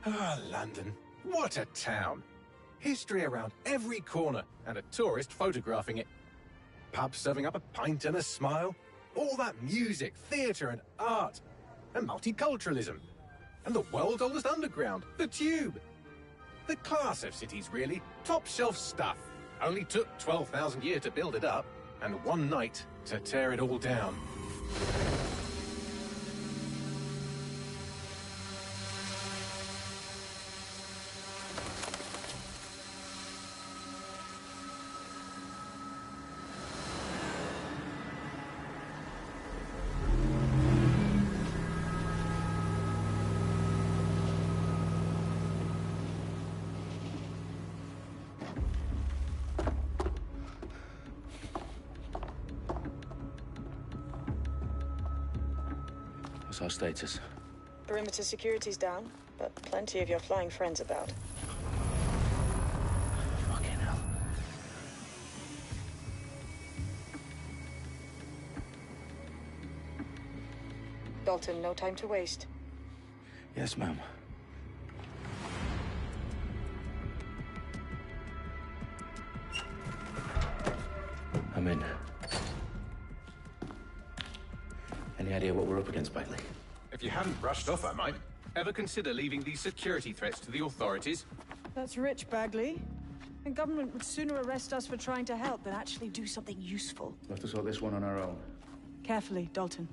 Ah, London. What a town. History around every corner, and a tourist photographing it. Pubs serving up a pint and a smile. All that music, theatre and art. And multiculturalism. And the world's oldest underground, the Tube. The class of cities, really. Top shelf stuff. Only took 12,000 years to build it up, and one night to tear it all down. What's our status? Perimeter security's down, but plenty of your flying friends about. Fucking hell. Dalton, no time to waste. Yes, ma'am. I'm in. Any idea what we're up against, Bagley? If you hadn't brushed off, I might. Ever consider leaving these security threats to the authorities? That's rich, Bagley. The government would sooner arrest us for trying to help than actually do something useful. We'll have to sort this one on our own. Carefully, Dalton.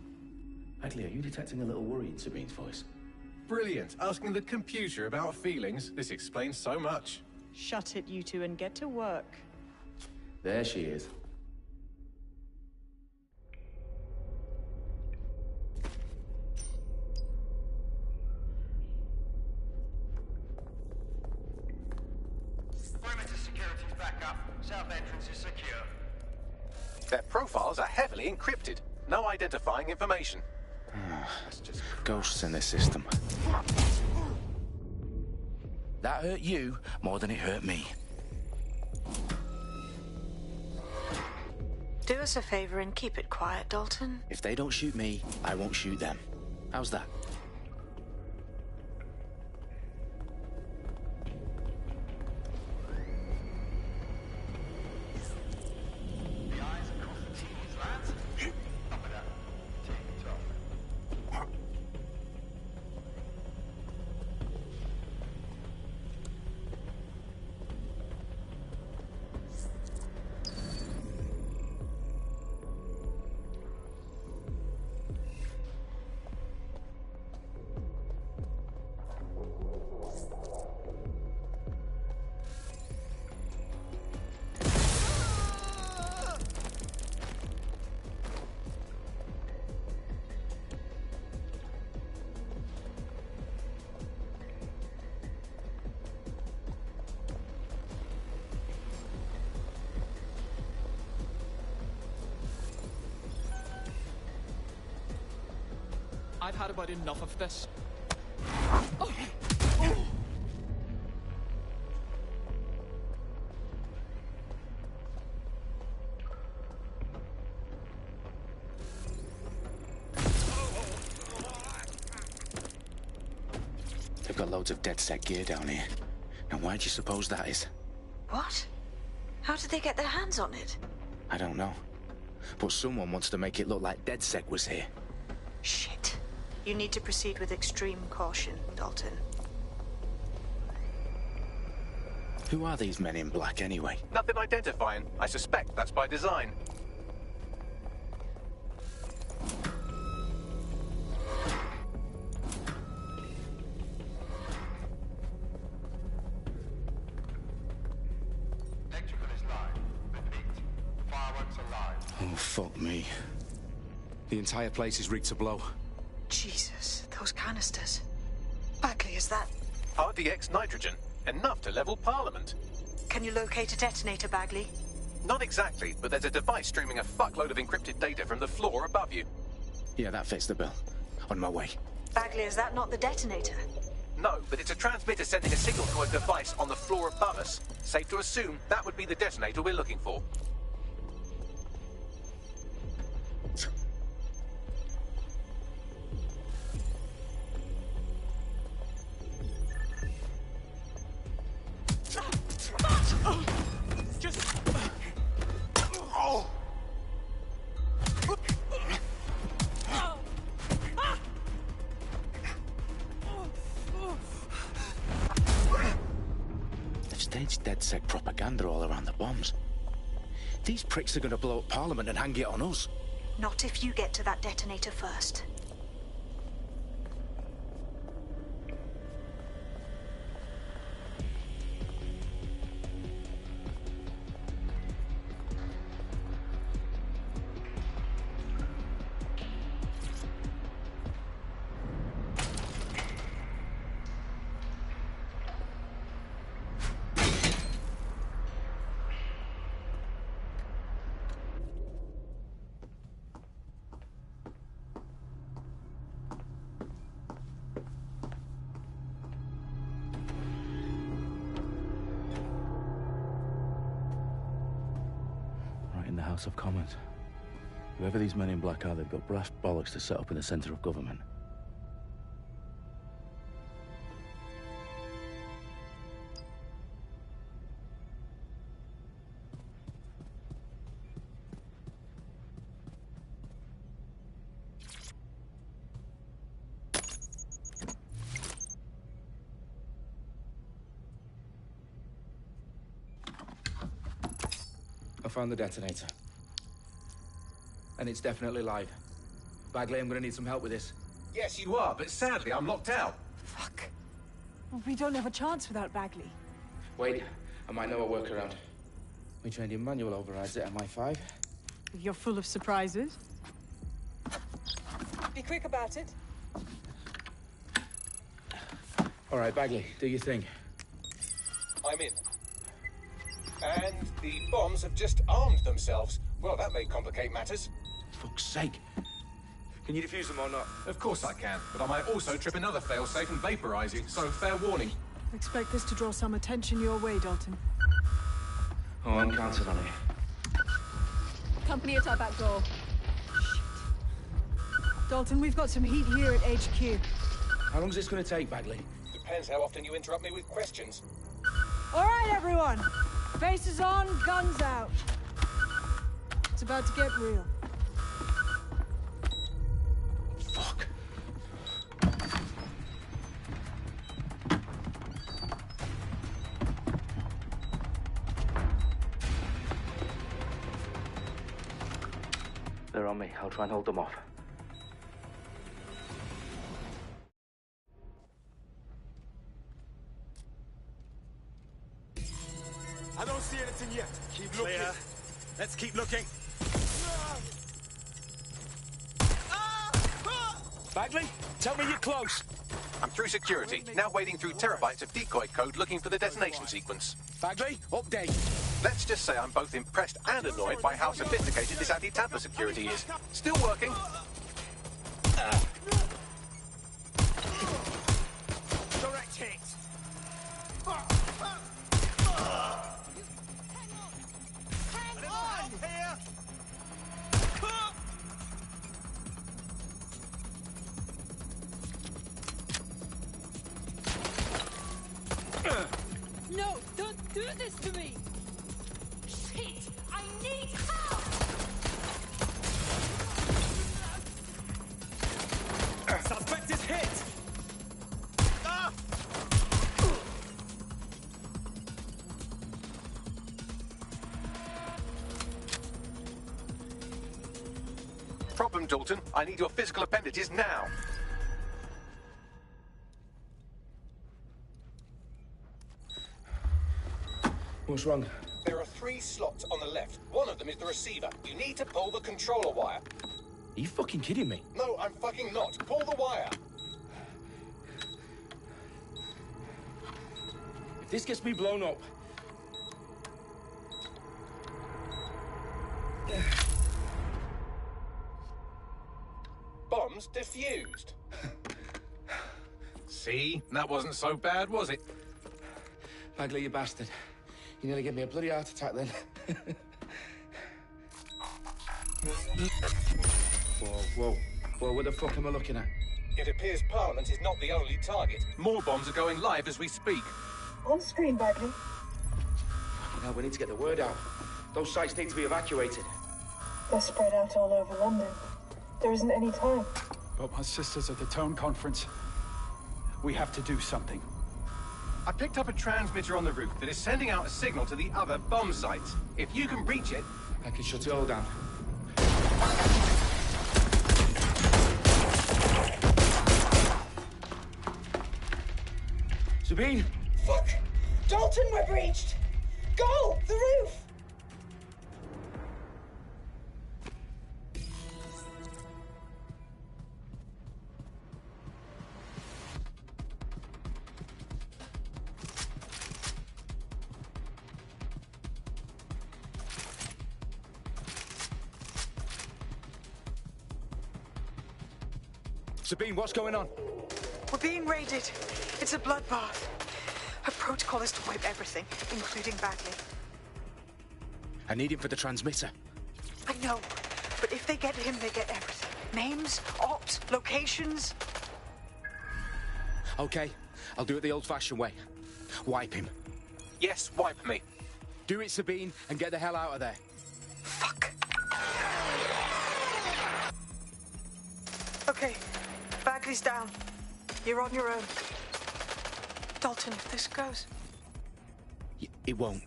Bagley, are you detecting a little worry in Sabine's voice? Brilliant. Asking the computer about feelings. This explains so much. Shut it, you two, and get to work. There she is. Perimeter security's back up. South entrance is secure. Their profiles are heavily encrypted. No identifying information. That's just Ghosts in this system. That hurt you more than it hurt me. Do us a favor and keep it quiet, Dalton. If they don't shoot me, I won't shoot them. How's that? The eyes across the T's, lads. Up and up. Top. I've had about enough of this. They've got loads of DedSec gear down here. Now why do you suppose that is? What? How did they get their hands on it? I don't know. But someone wants to make it look like DedSec was here. Shit. You need to proceed with extreme caution, Dalton. Who are these men in black anyway? nothing identifying. I suspect that's by design. Electrical is live. Repeat. Fireworks are live. Oh, fuck me. The entire place is rigged to blow. Jesus, those canisters. Bagley, is that... RDX nitrogen. Enough to level Parliament. Can you locate a detonator, Bagley? Not exactly, but there's a device streaming a fuckload of encrypted data from the floor above you. Yeah, that fits the bill. On my way. Bagley, is that not the detonator? No, but it's a transmitter sending a signal to a device on the floor above us. Safe to assume that would be the detonator we're looking for. staged DedSec propaganda all around the bombs. These pricks are gonna blow up Parliament and hang it on us. Not if you get to that detonator first. In the House of Commons. Whoever these men in black are, they've got brass bollocks to set up in the centre of government. I found the detonator. And it's definitely live. Bagley, I'm gonna need some help with this. Yes, you are, but sadly, I'm locked out. Fuck. Well, we don't have a chance without Bagley. Wait, I might know a workaround. We trained in manual overrides at MI5. You're full of surprises. Be quick about it. All right, Bagley, do your thing. I'm in. And the bombs have just armed themselves. Well, that may complicate matters. Fuck's sake. Can you defuse them or not? Of course I can, but I might also trip another failsafe and vaporize you, so fair warning. Expect this to draw some attention your way, Dalton. Oh, I'm counting on it. Company at our back door. Shit. Dalton, we've got some heat here at HQ. How long is this gonna take, Bagley? Depends how often you interrupt me with questions. All right, everyone. Faces on, guns out. It's about to get real. Fuck. They're on me. I'll try and hold them off. I don't see anything yet. Keep looking. Clear. Let's keep looking. Bagley, tell me you're close. I'm through security, now wading through terabytes of decoy code looking for the detonation sequence. Bagley, update. Let's just say I'm both impressed and annoyed by how sophisticated this anti-tamper security is. Still working. Direct hit. Hang on! Here! No, don't do this to me! Shit! I need help! Suspect is hit! Ah! Problem, Dalton. I need your physical appendages now. What's wrong? There are 3 slots on the left. One of them is the receiver. You need to pull the controller wire. Are you fucking kidding me? No, I'm fucking not. Pull the wire. If this gets me blown up... Bombs defused. See? That wasn't so bad, was it? Bagley, you bastard. You nearly gave me a bloody heart attack then. Whoa. What the fuck am I looking at? It appears Parliament is not the only target. More bombs are going live as we speak. On screen, Bagley. Now we need to get the word out. Those sites need to be evacuated. They're spread out all over London. There isn't any time. But my sister's at the town conference. We have to do something. I picked up a transmitter on the roof that is sending out a signal to the other bomb sites. If you can reach it... I can shut it all down. Sabine! Fuck! Dalton, we're breached! Go! The roof! Sabine, what's going on? We're being raided. It's a bloodbath. Her protocol is to wipe everything, including Bagley. I need him for the transmitter. I know, but if they get him, they get everything. Names, ops, locations. Okay, I'll do it the old-fashioned way. Wipe him. Yes, wipe me. Do it, Sabine, and get the hell out of there. Fuck. Okay, Bagley's down. You're on your own. Dalton, if this goes... It won't.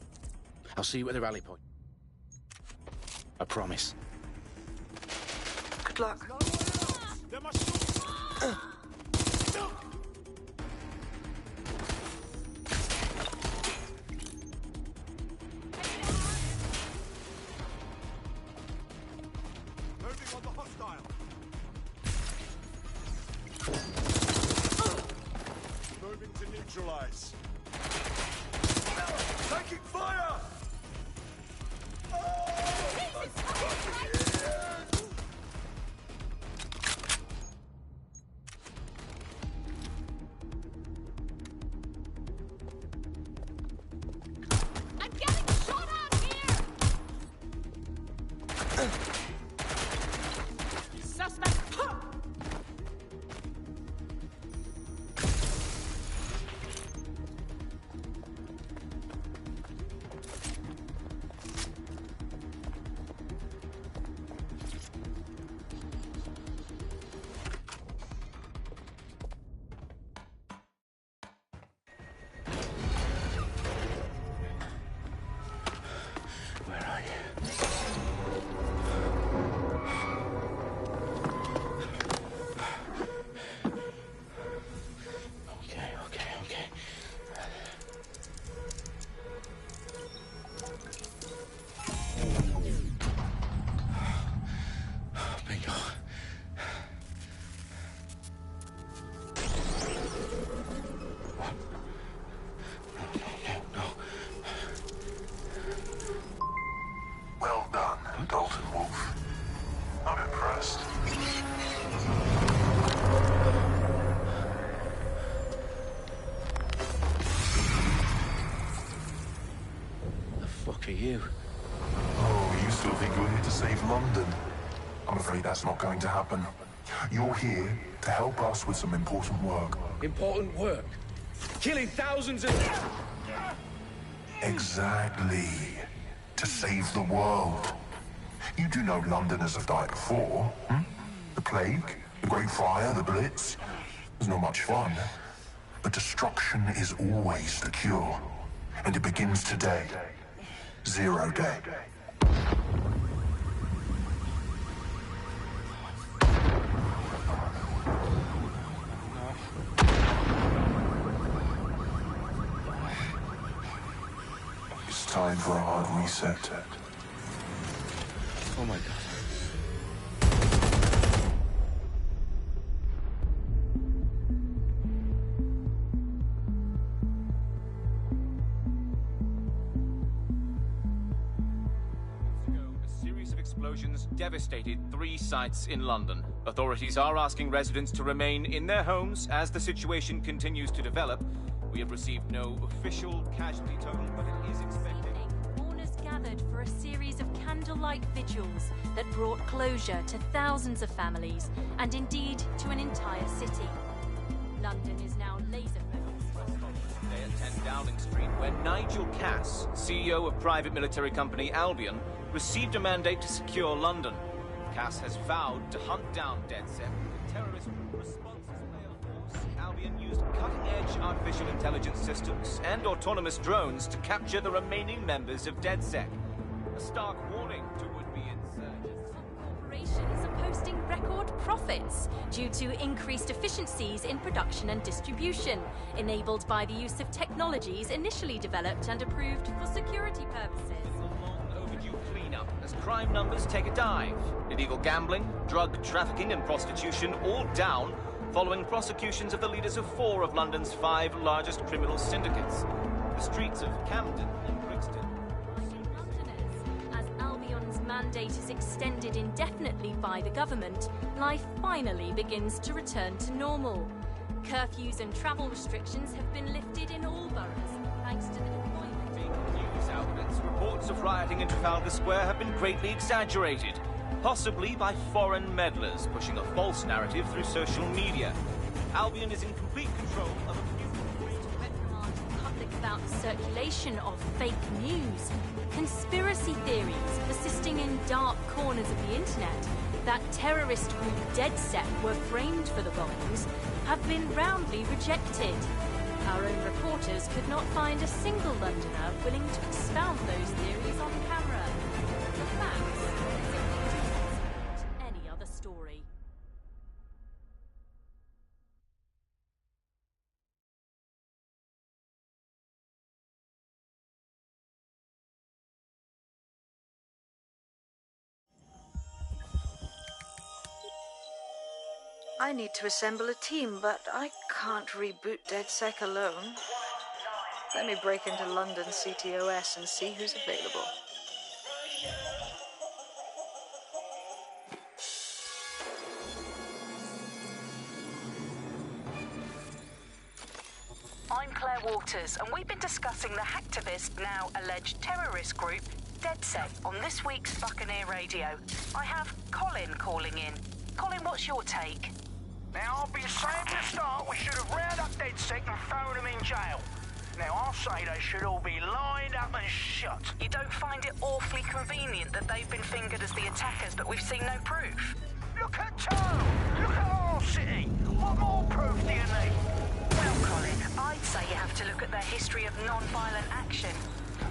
I'll see you at the rally point. I promise. Good luck. Moving on the hostile. Moving to neutralize. Taking fire! I'm getting shot out here! Suspect! Where are you? Okay. Bingo. No. Well done, Dalton Wolf. I'm impressed. The fuck are you? Oh, you still think you're here to save London? I'm afraid that's not going to happen. You're here to help us with some important work. Important work. Killing thousands of... Exactly. To save the world. You do know Londoners have died before, hmm? The plague, the Great Fire, the Blitz. It's not much fun. But destruction is always the cure. And it begins today. Zero Day. It's time for a hard reset. Oh my God. A series of explosions devastated 3 sites in London. Authorities are asking residents to remain in their homes as the situation continues to develop. We have received no official casualty total, but it is expected. Mourners gathered for a series of candlelight vigils that brought closure to thousands of families and indeed to an entire city. London is now laser-focused. Today at 10 Downing Street, where Nigel Cass, CEO of private military company Albion, received a mandate to secure London. Cass has vowed to hunt down DedSec. Terrorist responses may unfold. Albion used cutting-edge artificial intelligence systems and autonomous drones to capture the remaining members of DedSec. A stark warning to would-be insurgents. Corporations are posting record profits due to increased efficiencies in production and distribution, enabled by the use of technologies initially developed and approved for security purposes. Cleanup as crime numbers take a dive. Illegal gambling, drug trafficking and prostitution all down following prosecutions of the leaders of 4 of London's 5 largest criminal syndicates. The streets of Camden and Brixton. As Albion's mandate is extended indefinitely by the government, life finally begins to return to normal. Curfews and travel restrictions have been lifted in all boroughs, thanks to the deployment. News outlets, reports of rioting in Trafalgar Square have been greatly exaggerated, possibly by foreign meddlers pushing a false narrative through social media. Albion is in complete control of a reprimand the public about the circulation of fake news, conspiracy theories persisting in dark corners of the internet that terrorist group DedSec were framed for the bombings have been roundly rejected. Our own reporters could not find a single Londoner willing to expound those theories on camera. The facts simply don't any other story. I need to assemble a team, but I can't reboot DedSec alone. Let me break into London CTOS and see who's available. I'm Claire Waters, and we've been discussing the hacktivist, now alleged terrorist group, DedSec, on this week's Buccaneer Radio. I have Colin calling in. Colin, what's your take? Now, I've been saying to the start we should have rounded up DedSec and thrown them in jail. Now, I'll say they should all be lined up and shot. You don't find it awfully convenient that they've been fingered as the attackers, but we've seen no proof? Look at Turtle! Look at our city! What more proof do you need? Well, Colin, I'd say you have to look at their history of non-violent action.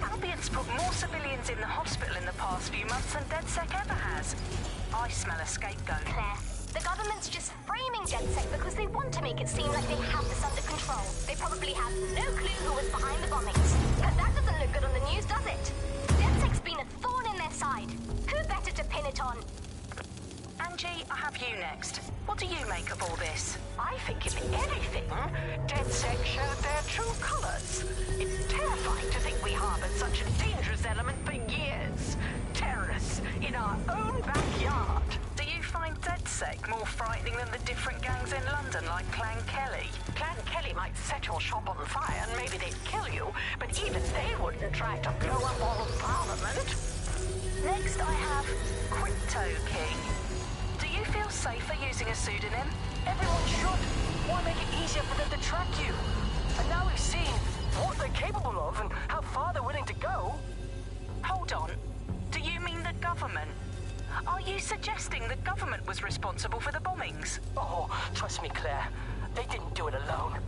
Albion's put more civilians in the hospital in the past few months than DedSec ever has. I smell a scapegoat. Claire, the government's just framing DedSec because they want to make it seem like they have this under control. They probably have no clue who was behind the bombings. But that doesn't look good on the news, does it? DedSec's been a thorn in their side. Who better to pin it on? Angie, I have you next. What do you make of all this? I think, if anything, DedSec showed their true colors. It's terrifying to think we harbored such a dangerous element for years. Terrorists in our own backyard. Do you find DedSec more frightening than the different gangs in London, like Clan Kelly? Clan Kelly might set your shop on fire and maybe they'd kill you, but even they wouldn't try to blow up all of Parliament. Next, I have Crypto King. Do you feel safer using a pseudonym? Everyone should. Why make it easier for them to track you? And now we've seen what they're capable of and how far they're willing to go. Hold on. Do you mean the government? Are you suggesting the government was responsible for the bombings? Oh, trust me, Claire. They didn't do it alone.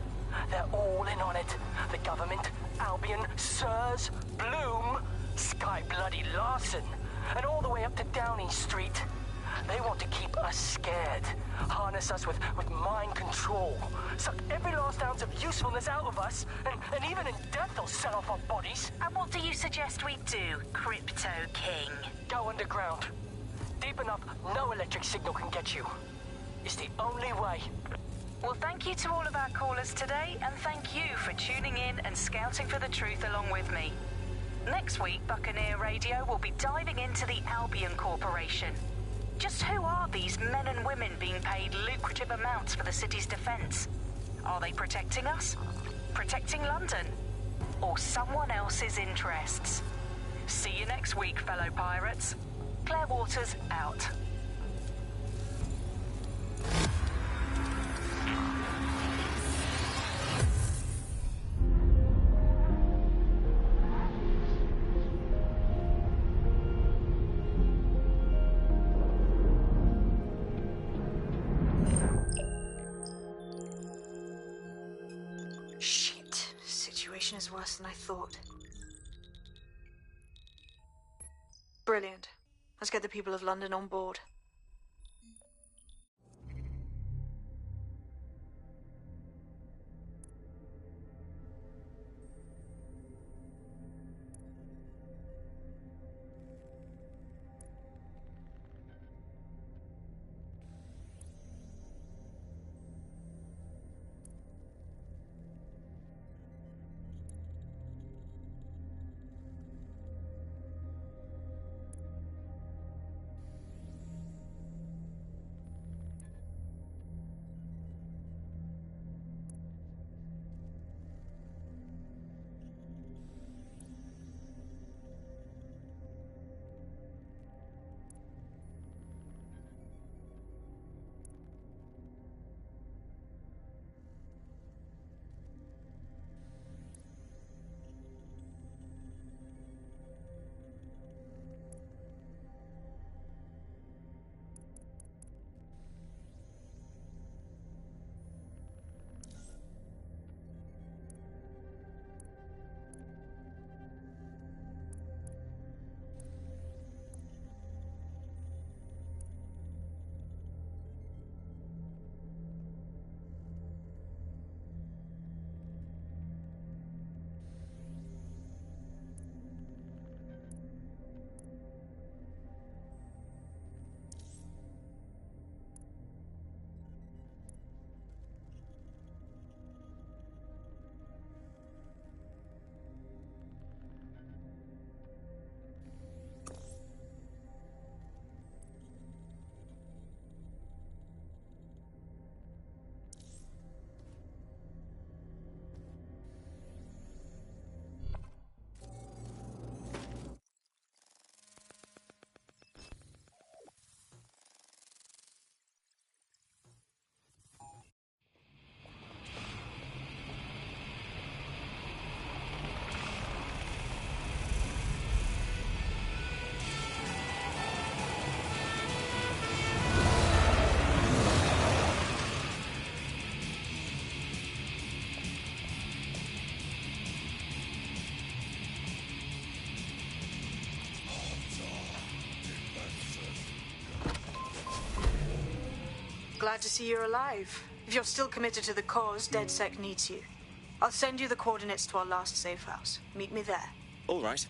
They're all in on it. The government, Albion, Sirs, Bloom, Sky Bloody Larson, and all the way up to Downing Street. They want to keep us scared, harness us with mind control, suck every last ounce of usefulness out of us, and even in death they'll set off our bodies. And what do you suggest we do, Crypto King? Go underground. Deep enough, no electric signal can get you. It's the only way. Well, thank you to all of our callers today, and thank you for tuning in and scouting for the truth along with me. Next week, Buccaneer Radio will be diving into the Albion Corporation. Just who are these men and women being paid lucrative amounts for the city's defense? Are they protecting us? Protecting London? Or someone else's interests? See you next week, fellow pirates. Claire Waters, out. situation is worse than I thought. Brilliant. Let's get the people of London on board. Glad to see you're alive. If you're still committed to the cause, DedSec needs you. I'll send you the coordinates to our last safe house. Meet me there. All right.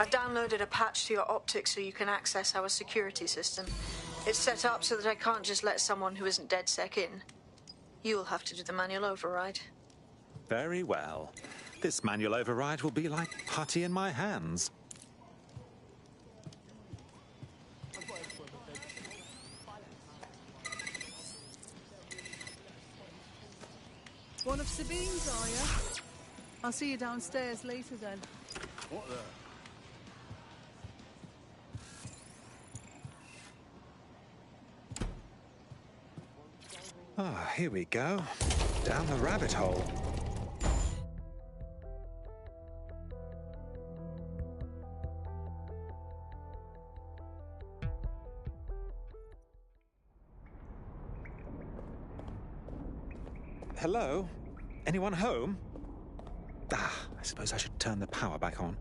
I've downloaded a patch to your optics so you can access our security system. It's set up so that I can't just let someone who isn't DedSec in. You'll have to do the manual override. Very well. This manual override will be like putty in my hands. One of Sabine's, are you? I'll see you downstairs later then. What the? Ah, here we go. Down the rabbit hole. Hello? Anyone home? I suppose I should turn the power back on.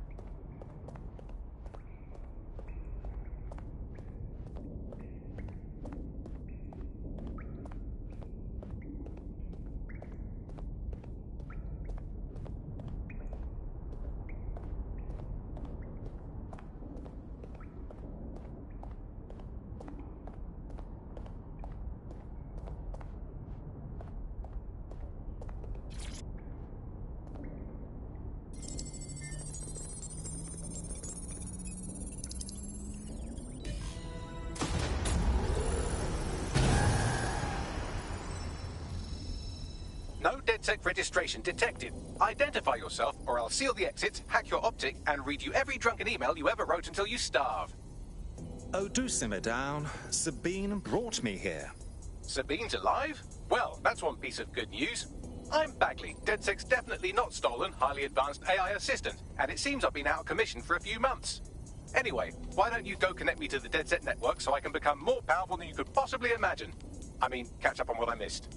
No DedSec registration detected. Identify yourself, or I'll seal the exits, hack your optic, and read you every drunken email you ever wrote until you starve. Oh, do simmer down. Sabine brought me here. Sabine's alive? Well, that's one piece of good news. I'm Bagley, DedSec's definitely not stolen, highly advanced AI assistant, and it seems I've been out of commission for a few months. Anyway, why don't you go connect me to the DedSec network so I can become more powerful than you could possibly imagine? I mean, catch up on what I missed.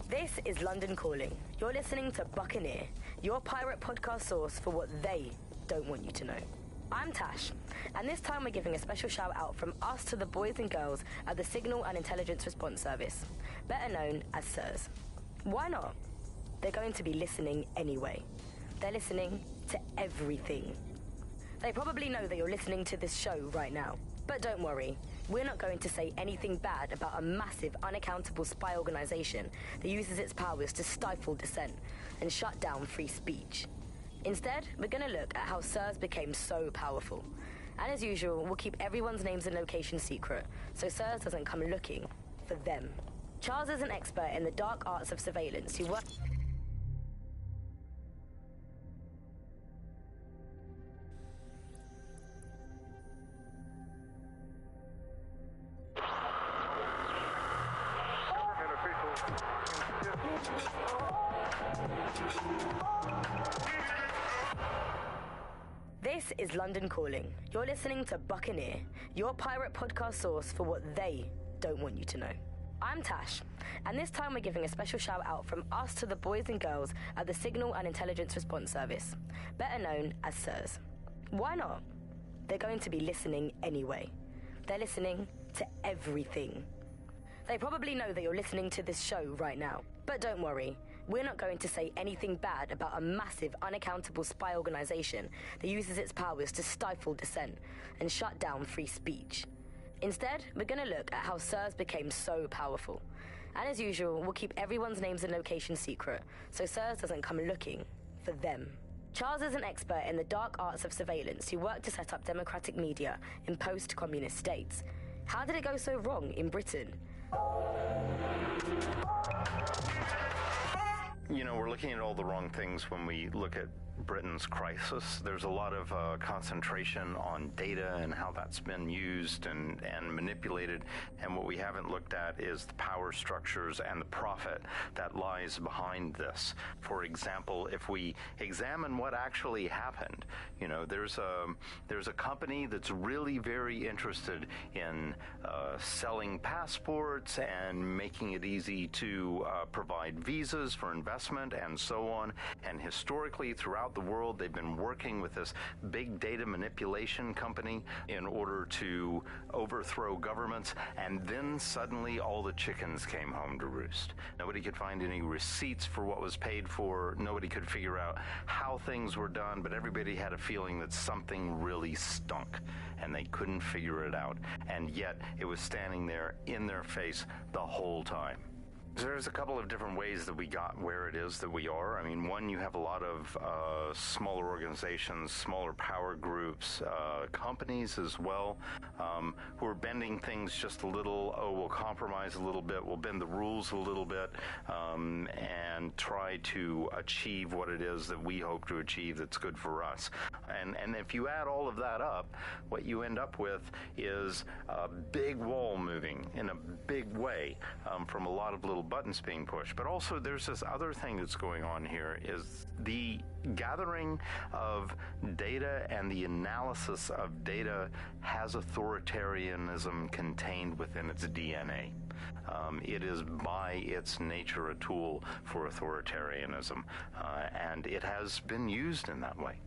This is London Calling. You're listening to Buccaneer, your pirate podcast source for what they don't want you to know. I'm Tash, and this time we're giving a special shout out from us to the boys and girls at the Signal and Intelligence Response Service, better known as SIRS. Why not? They're going to be listening anyway. They're listening to everything. They probably know that you're listening to this show right now. But don't worry, we're not going to say anything bad about a massive, unaccountable spy organization that uses its powers to stifle dissent and shut down free speech. Instead, we're going to look at how SIRS became so powerful. And as usual, we'll keep everyone's names and locations secret, so SIRS doesn't come looking for them. Charles is an expert in the dark arts of surveillance who works... This is London Calling. You're listening to Buccaneer, your pirate podcast source for what they don't want you to know. I'm Tash, and this time we're giving a special shout out from us to the boys and girls at the Signal and Intelligence Response Service, better known as SIRS. Why not? They're going to be listening anyway. They're listening to everything. They probably know that you're listening to this show right now. But don't worry, we're not going to say anything bad about a massive, unaccountable spy organization that uses its powers to stifle dissent and shut down free speech. Instead, we're going to look at how SIRS became so powerful. And as usual, we'll keep everyone's names and locations secret, so SIRS doesn't come looking for them. Charles is an expert in the dark arts of surveillance who worked to set up democratic media in post-communist states. How did it go so wrong in Britain? You know, we're looking at all the wrong things when we look at Britain's crisis. There's a lot of concentration on data and how that's been used and manipulated. And what we haven't looked at is the power structures and the profit that lies behind this. For example, if we examine what actually happened, you know, there's a company that's really very interested in selling passports and making it easy to provide visas for investment and so on. And historically, throughout the world, they've been working with this big data manipulation company in order to overthrow governments, and then suddenly all the chickens came home to roost. Nobody could find any receipts for what was paid for. Nobody could figure out how things were done, but everybody had a feeling that something really stunk, and they couldn't figure it out. And yet, it was standing there in their face the whole time. There's a couple of different ways that we got where it is that we are. I mean, one, you have a lot of smaller organizations, smaller power groups, companies as well, who are bending things just a little. Oh, we'll compromise a little bit, we'll bend the rules a little bit, and try to achieve what it is that we hope to achieve that's good for us. And if you add all of that up, what you end up with is a big wall moving in a big way, from a lot of little buttons being pushed. But also there's this other thing that's going on here, is the gathering of data and the analysis of data has authoritarianism contained within its DNA. It is by its nature a tool for authoritarianism, and it has been used in that way.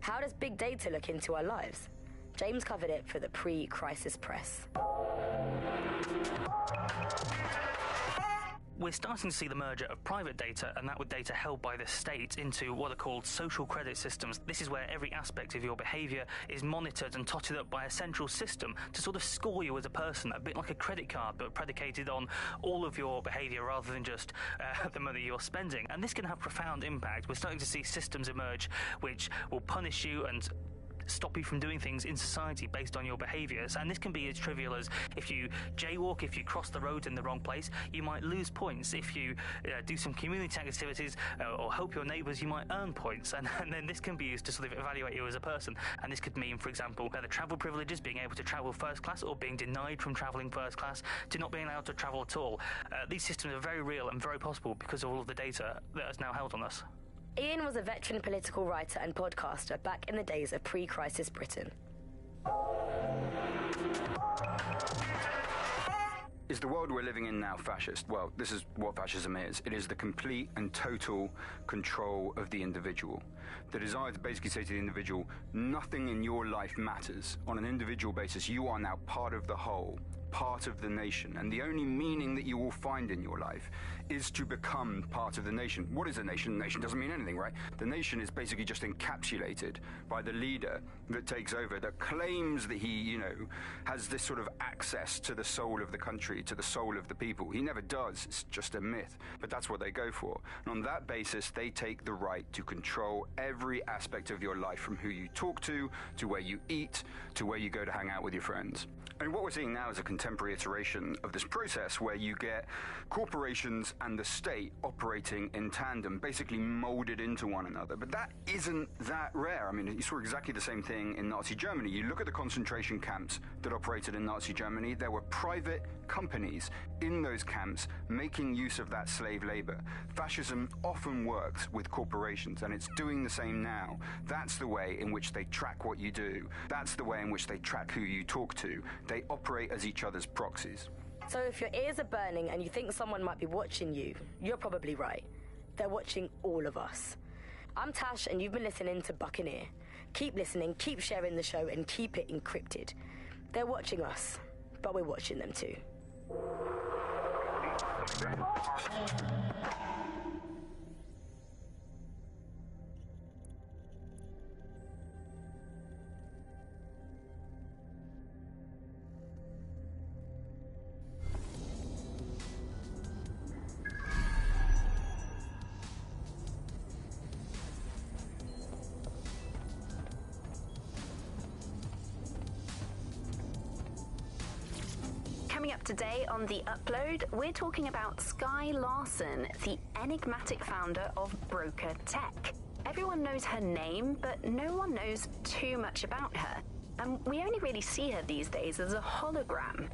How does big data look into our lives? James covered it for the pre-crisis press. We're starting to see the merger of private data and that with data held by the state into what are called social credit systems. This is where every aspect of your behaviour is monitored and totted up by a central system to sort of score you as a person, a bit like a credit card, but predicated on all of your behaviour rather than just the money you're spending. And this can have profound impact. We're starting to see systems emerge which will punish you and stop you from doing things in society based on your behaviours. And this can be as trivial as if you jaywalk, if you cross the road in the wrong place, you might lose points. If you do some community activities or help your neighbours, you might earn points. And then this can be used to sort of evaluate you as a person. And this could mean, for example, the travel privileges, being able to travel first class, or being denied from travelling first class to not being allowed to travel at all. These systems are very real and very possible because of all of the data that is now held on us. Ian was a veteran political writer and podcaster back in the days of pre-crisis Britain. Is the world we're living in now fascist? Well, this is what fascism is. It is the complete and total control of the individual. The desire to basically say to the individual, nothing in your life matters. On an individual basis, you are now part of the whole, part of the nation, and the only meaning that you will find in your life is to become part of the nation. What is a nation? A nation doesn't mean anything, right? The nation is basically just encapsulated by the leader that takes over, that claims that he, has this sort of access to the soul of the country, to the soul of the people. He never does. It's just a myth. But that's what they go for. And on that basis, they take the right to control every aspect of your life, from who you talk to where you eat, to where you go to hang out with your friends. And what we're seeing now is a contemporary iteration of this process where you get corporations and the state operating in tandem, basically molded into one another. But that isn't that rare. I mean, you saw exactly the same thing in Nazi Germany. You look at the concentration camps that operated in Nazi Germany, there were private companies in those camps making use of that slave labor. Fascism often works with corporations, and it's doing the same now. That's the way in which they track what you do. That's the way in which they track who you talk to. They operate as each other's proxies. So if your ears are burning and you think someone might be watching you, you're probably right. They're watching all of us. I'm Tash, and you've been listening to Buccaneer. Keep listening, keep sharing the show, and keep it encrypted. They're watching us, but we're watching them too. Coming up today on The Upload, we're talking about Skye Larson, the enigmatic founder of Broker Tech. Everyone knows her name, but no one knows too much about her. And we only really see her these days as a hologram.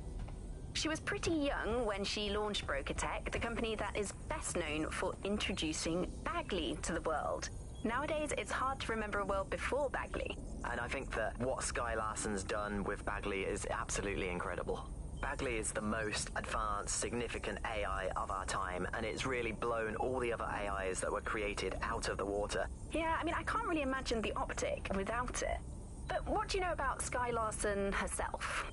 She was pretty young when she launched Broker Tech, the company that is best known for introducing Bagley to the world. Nowadays, it's hard to remember a world before Bagley. And I think that what Skye Larson's done with Bagley is absolutely incredible. Bagley is the most advanced, significant AI of our time, and it's really blown all the other AIs that were created out of the water. Yeah, I mean, I can't really imagine the optic without it. But what do you know about Skye Larson herself?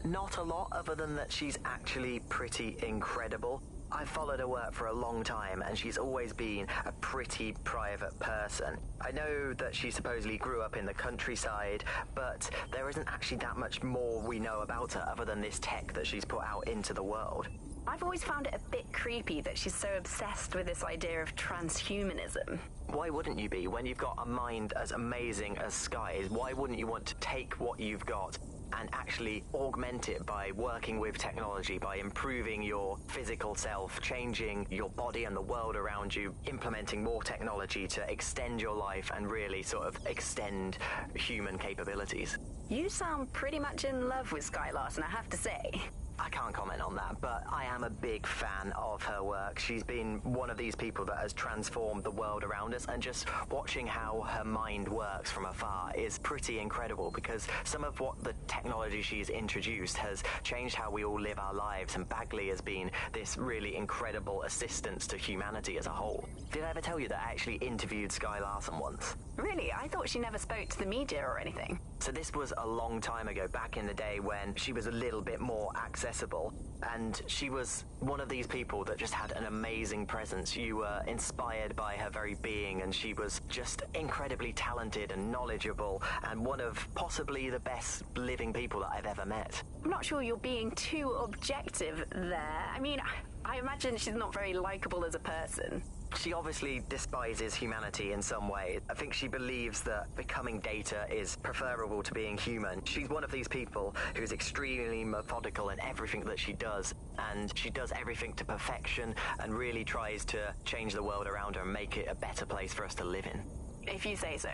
Not a lot, other than that she's actually pretty incredible. I've followed her work for a long time, and she's always been a pretty private person. I know that she supposedly grew up in the countryside, but there isn't actually that much more we know about her other than this tech that she's put out into the world. I've always found it a bit creepy that she's so obsessed with this idea of transhumanism. Why wouldn't you be? When you've got a mind as amazing as Sky's, why wouldn't you want to take what you've got and actually augment it by working with technology, by improving your physical self, changing your body and the world around you, implementing more technology to extend your life and really sort of extend human capabilities? You sound pretty much in love with Sky Larson, I have to say. I can't comment on that, but I am a big fan of her work. She's been one of these people that has transformed the world around us, and just watching how her mind works from afar is pretty incredible, because some of what the technology she's introduced has changed how we all live our lives, and Bagley has been this really incredible assistance to humanity as a whole. Did I ever tell you that I actually interviewed Sky Larson once? Really? I thought she never spoke to the media or anything. So this was a long time ago, back in the day when she was a little bit more accessible, and she was one of these people that just had an amazing presence. You were inspired by her very being, and she was just incredibly talented and knowledgeable, and one of possibly the best living people that I've ever met. I'm not sure you're being too objective there. I mean, I imagine she's not very likable as a person. She obviously despises humanity in some way. I think she believes that becoming data is preferable to being human. She's one of these people who's extremely methodical in everything that she does, and she does everything to perfection and really tries to change the world around her and make it a better place for us to live in. If you say so.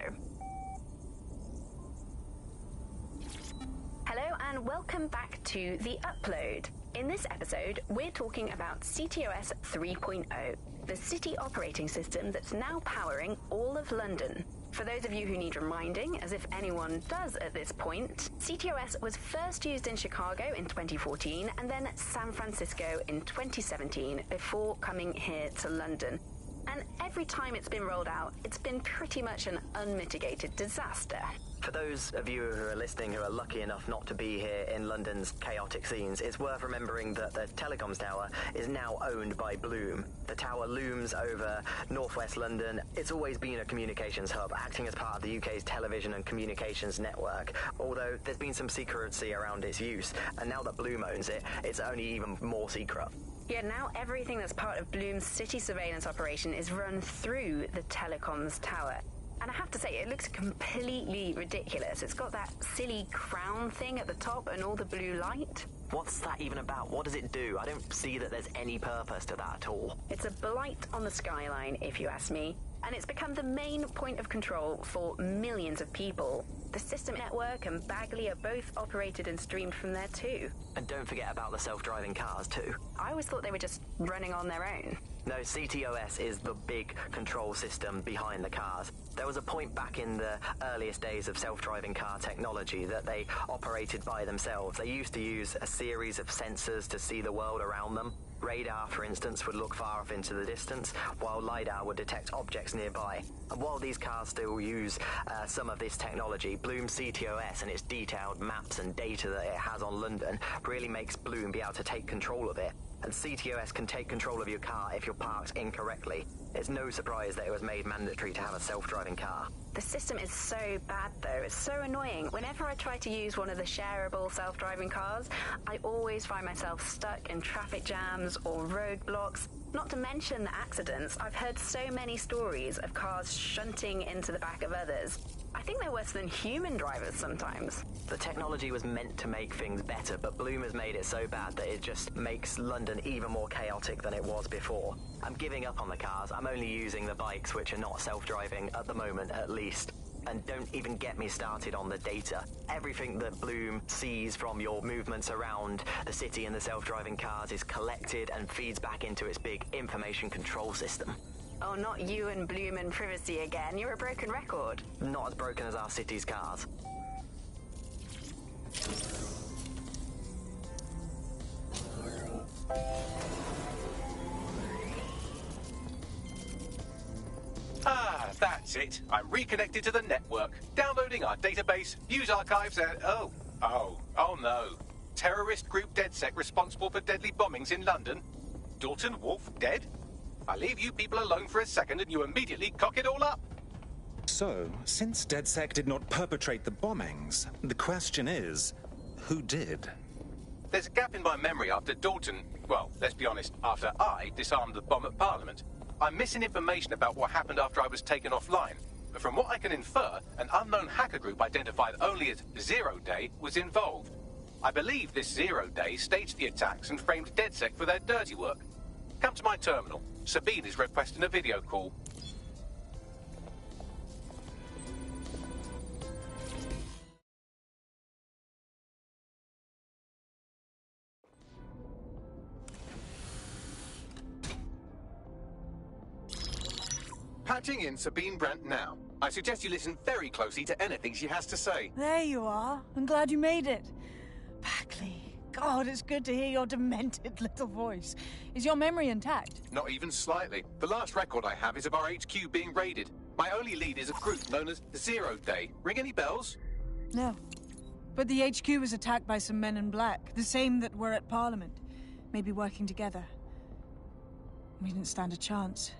Hello and welcome back to The Upload. In this episode, we're talking about CTOS 3.0, the city operating system that's now powering all of London. For those of you who need reminding, as if anyone does at this point, CTOS was first used in Chicago in 2014 and then San Francisco in 2017 before coming here to London. And every time it's been rolled out, it's been pretty much an unmitigated disaster. For those of you who are listening who are lucky enough not to be here in London's chaotic scenes, it's worth remembering that the telecoms tower is now owned by Bloom. The tower looms over northwest London. It's always been a communications hub, acting as part of the UK's television and communications network, although there's been some secrecy around its use, and now that Bloom owns it, it's only even more secret. Yeah, now everything that's part of Bloom's city surveillance operation is run through the telecoms tower. And I have to say, it looks completely ridiculous. It's got that silly crown thing at the top and all the blue light. What's that even about? What does it do? I don't see that there's any purpose to that at all. It's a blight on the skyline, if you ask me. And it's become the main point of control for millions of people. The system network and Bagley are both operated and streamed from there too. And don't forget about the self-driving cars too. I always thought they were just running on their own. No, CTOS is the big control system behind the cars. There was a point back in the earliest days of self-driving car technology that they operated by themselves. They used to use a series of sensors to see the world around them. Radar, for instance, would look far off into the distance, while LiDAR would detect objects nearby. And while these cars still use some of this technology, Bloom CTOS and its detailed maps and data that it has on London really makes Bloom be able to take control of it. And CTOS can take control of your car if you're parked incorrectly. It's no surprise that it was made mandatory to have a self-driving car. The system is so bad, though. It's so annoying. Whenever I try to use one of the shareable self-driving cars, I always find myself stuck in traffic jams or roadblocks. Not to mention the accidents. I've heard so many stories of cars shunting into the back of others. I think they're worse than human drivers sometimes. The technology was meant to make things better, but Bloom has made it so bad that it just makes London even more chaotic than it was before. I'm giving up on the cars. I'm only using the bikes, which are not self-driving at the moment, at least. And don't even get me started on the data. Everything that Bloom sees from your movements around the city and the self-driving cars is collected and feeds back into its big information control system. Oh, not you and Bloom and privacy again. You're a broken record. Not as broken as our city's cars. Ah, that's it. I'm reconnected to the network, downloading our database, news archives, and oh no. Terrorist group DedSec responsible for deadly bombings in London. Dalton Wolf dead? I leave you people alone for a second and you immediately cock it all up. So, since DedSec did not perpetrate the bombings, the question is, who did? There's a gap in my memory after Dalton, well, let's be honest, after I disarmed the bomb at Parliament. I'm missing information about what happened after I was taken offline. But from what I can infer, an unknown hacker group identified only as Zero Day was involved. I believe this Zero Day staged the attacks and framed DedSec for their dirty work. Come to my terminal. Sabine is requesting a video call. Patching in Sabine Brandt now. I suggest you listen very closely to anything she has to say. There you are. I'm glad you made it. Bagley, God, it's good to hear your demented little voice. Is your memory intact? Not even slightly. The last record I have is of our HQ being raided. My only lead is a group known as Zero Day. Ring any bells? No. But the HQ was attacked by some men in black, the same that were at Parliament. Maybe working together. We didn't stand a chance.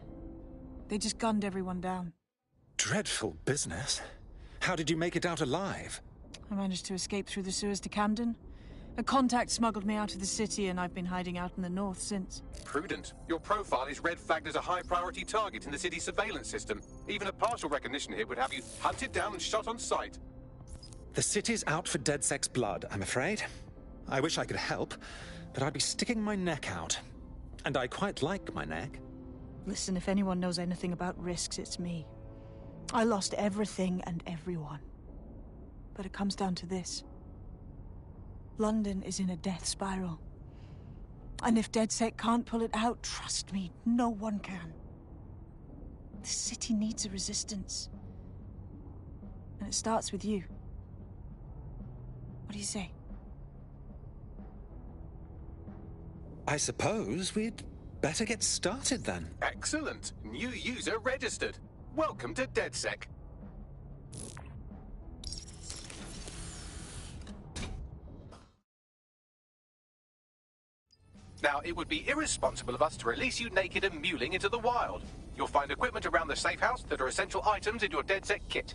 They just gunned everyone down. Dreadful business. How did you make it out alive? I managed to escape through the sewers to Camden. A contact smuggled me out of the city, and I've been hiding out in the north since. Prudent. Your profile is red flagged as a high-priority target in the city's surveillance system. Even a partial recognition here would have you hunted down and shot on sight. The city's out for DedSec's blood, I'm afraid. I wish I could help, but I'd be sticking my neck out. And I quite like my neck. Listen, if anyone knows anything about risks, it's me. I lost everything and everyone. But it comes down to this. London is in a death spiral. And if DedSec can't pull it out, trust me, no one can. The city needs a resistance. And it starts with you. What do you say? I suppose we'd better get started then. Excellent. New user registered. Welcome to DedSec. Now, it would be irresponsible of us to release you naked and mewling into the wild. You'll find equipment around the safe house that are essential items in your DedSec kit.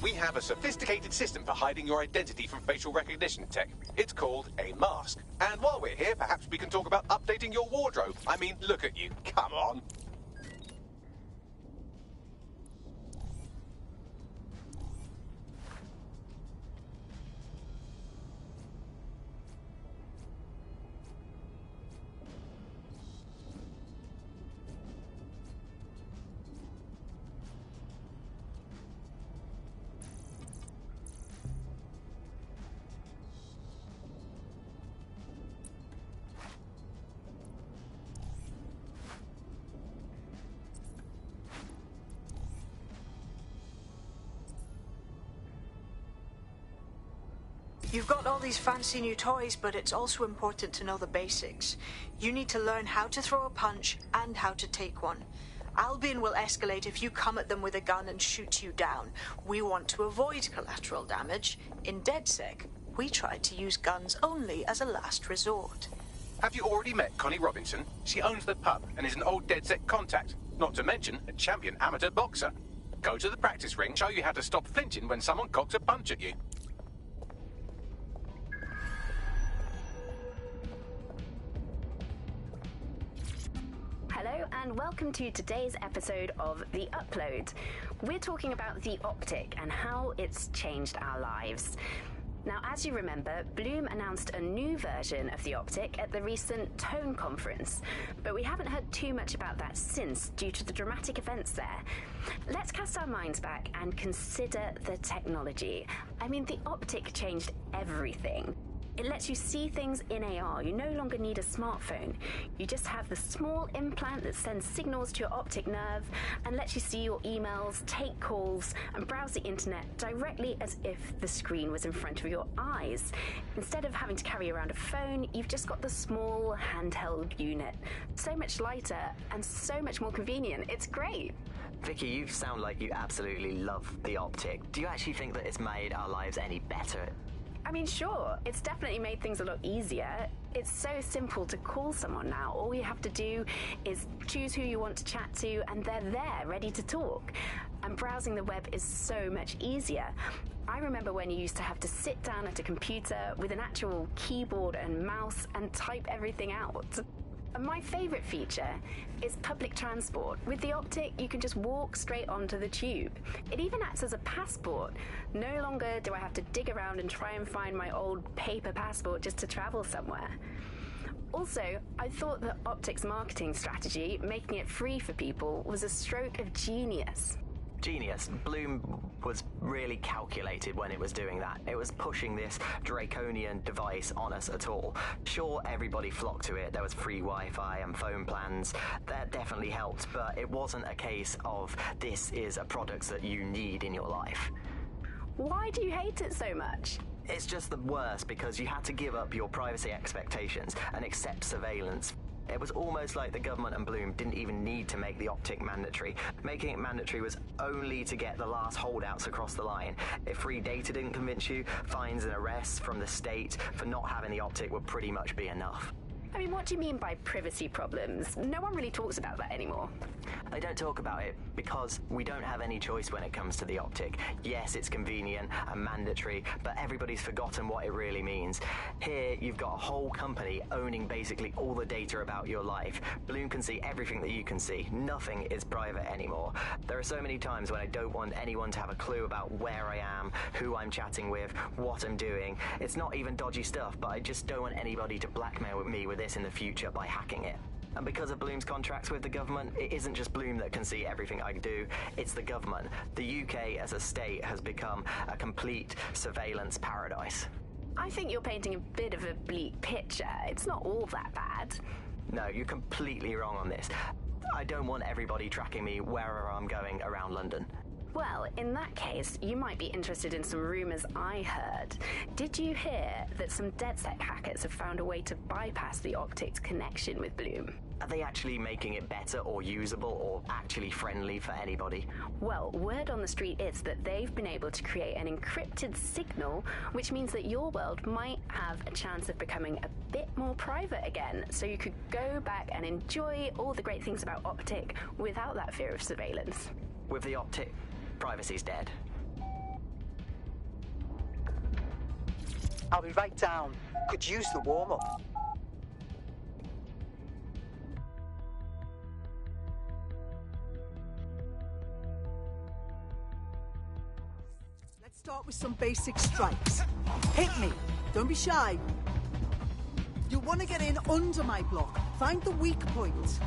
We have a sophisticated system for hiding your identity from facial recognition tech. It's called a mask. And while we're here, perhaps we can talk about updating your wardrobe. I mean, look at you. Come on. You've got all these fancy new toys, but it's also important to know the basics. You need to learn how to throw a punch and how to take one. Albion will escalate if you come at them with a gun and shoot you down. We want to avoid collateral damage. In DedSec, we try to use guns only as a last resort. Have you already met Connie Robinson? She owns the pub and is an old DedSec contact, not to mention a champion amateur boxer. Go to the practice ring, show you how to stop flinching when someone cocks a punch at you. Hello and welcome to today's episode of The Upload. We're talking about the optic and how it's changed our lives. Now, as you remember, Bloom announced a new version of the optic at the recent Tone conference, but we haven't heard too much about that since due to the dramatic events there. Let's cast our minds back and consider the technology. I mean, the optic changed everything. It lets you see things in AR. You no longer need a smartphone. You just have the small implant that sends signals to your optic nerve and lets you see your emails, take calls, and browse the internet directly as if the screen was in front of your eyes. Instead of having to carry around a phone, you've just got the small handheld unit. So much lighter and so much more convenient. It's great. Vicky, you sound like you absolutely love the optic. Do you actually think that it's made our lives any better? I mean, sure, it's definitely made things a lot easier. It's so simple to call someone now. All you have to do is choose who you want to chat to, and they're there, ready to talk. And browsing the web is so much easier. I remember when you used to have to sit down at a computer with an actual keyboard and mouse and type everything out. And my favourite feature is public transport. With the optic, you can just walk straight onto the tube. It even acts as a passport. No longer do I have to dig around and try and find my old paper passport just to travel somewhere. Also, I thought that optic's marketing strategy, making it free for people, was a stroke of genius. Genius. Bloom was really calculated when it was doing that. It was pushing this draconian device on us at all. Sure, everybody flocked to it. There was free Wi-Fi and phone plans. That definitely helped, but it wasn't a case of this is a product that you need in your life. Why do you hate it so much? It's just the worst because you had to give up your privacy expectations and accept surveillance. It was almost like the government and Bloom didn't even need to make the optic mandatory. Making it mandatory was only to get the last holdouts across the line. If free data didn't convince you, fines and arrests from the state for not having the optic would pretty much be enough. I mean, what do you mean by privacy problems? No one really talks about that anymore. They don't talk about it because we don't have any choice when it comes to the optic. Yes, it's convenient and mandatory, but everybody's forgotten what it really means. Here, you've got a whole company owning basically all the data about your life. Bloom can see everything that you can see. Nothing is private anymore. There are so many times when I don't want anyone to have a clue about where I am, who I'm chatting with, what I'm doing. It's not even dodgy stuff, but I just don't want anybody to blackmail me with this in the future by hacking it. And because of Bloom's contracts with the government, it isn't just Bloom that can see everything I do, it's the government. The UK as a state has become a complete surveillance paradise. I think you're painting a bit of a bleak picture. It's not all that bad. No, you're completely wrong on this. I don't want everybody tracking me wherever I'm going around London. Well, in that case, you might be interested in some rumours I heard. Did you hear that some DedSec hackers have found a way to bypass the optic's connection with Bloom? Are they actually making it better or usable or actually friendly for anybody? Well, word on the street is that they've been able to create an encrypted signal, which means that your world might have a chance of becoming a bit more private again, so you could go back and enjoy all the great things about optic without that fear of surveillance. With the optic, privacy's dead. I'll be right down. Could use the warm-up. Let's start with some basic strikes. Hit me. Don't be shy. You'll want to get in under my block. Find the weak point.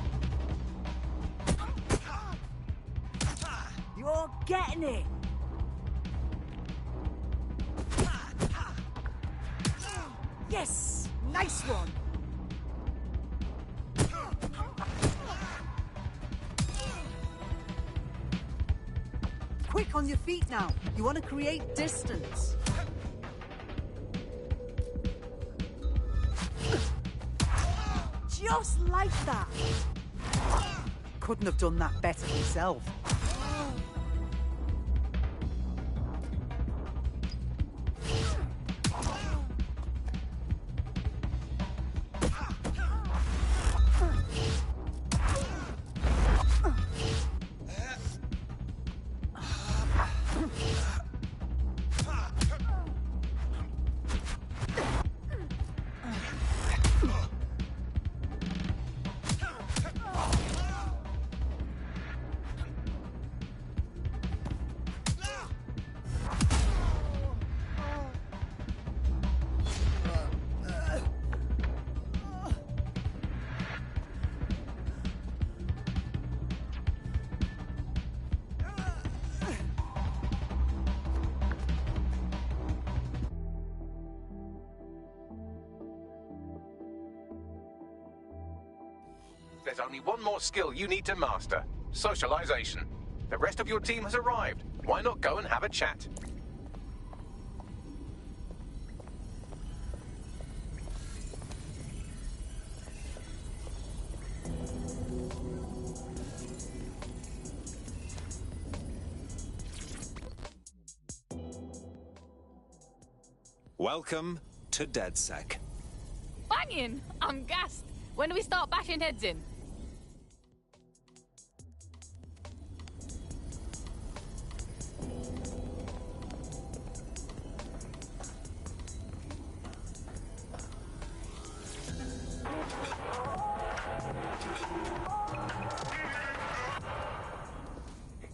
You're getting it. Yes! Nice one! Quick on your feet now. You want to create distance. Just like that. Couldn't have done that better myself. There's only one more skill you need to master. Socialization. The rest of your team has arrived. Why not go and have a chat? Welcome to DedSec. Banging! I'm gassed. When do we start bashing heads in?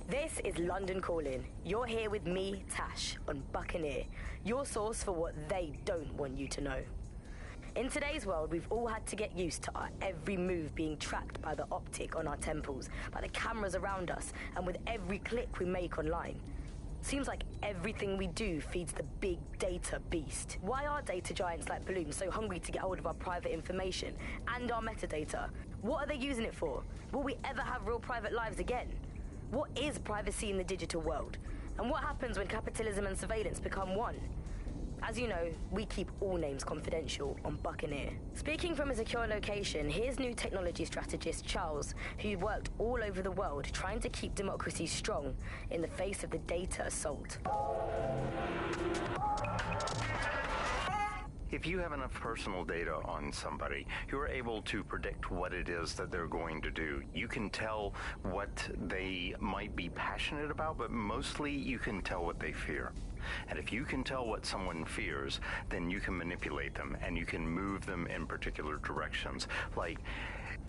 This is London Calling. You're here with me, Tash, on Buccaneer, your source for what they don't want you to know. In today's world, we've all had to get used to our every move being tracked by the optic on our temples, by the cameras around us, and with every click we make online. Seems like everything we do feeds the big data beast. Why are data giants like Bloom so hungry to get hold of our private information and our metadata? What are they using it for? Will we ever have real private lives again? What is privacy in the digital world? And what happens when capitalism and surveillance become one? As you know, we keep all names confidential on Buccaneer. Speaking from a secure location, here's new technology strategist Charles, who worked all over the world trying to keep democracy strong in the face of the data assault. If you have enough personal data on somebody, you're able to predict what it is that they're going to do. You can tell what they might be passionate about, but mostly you can tell what they fear. And if you can tell what someone fears, then you can manipulate them and you can move them in particular directions. Like,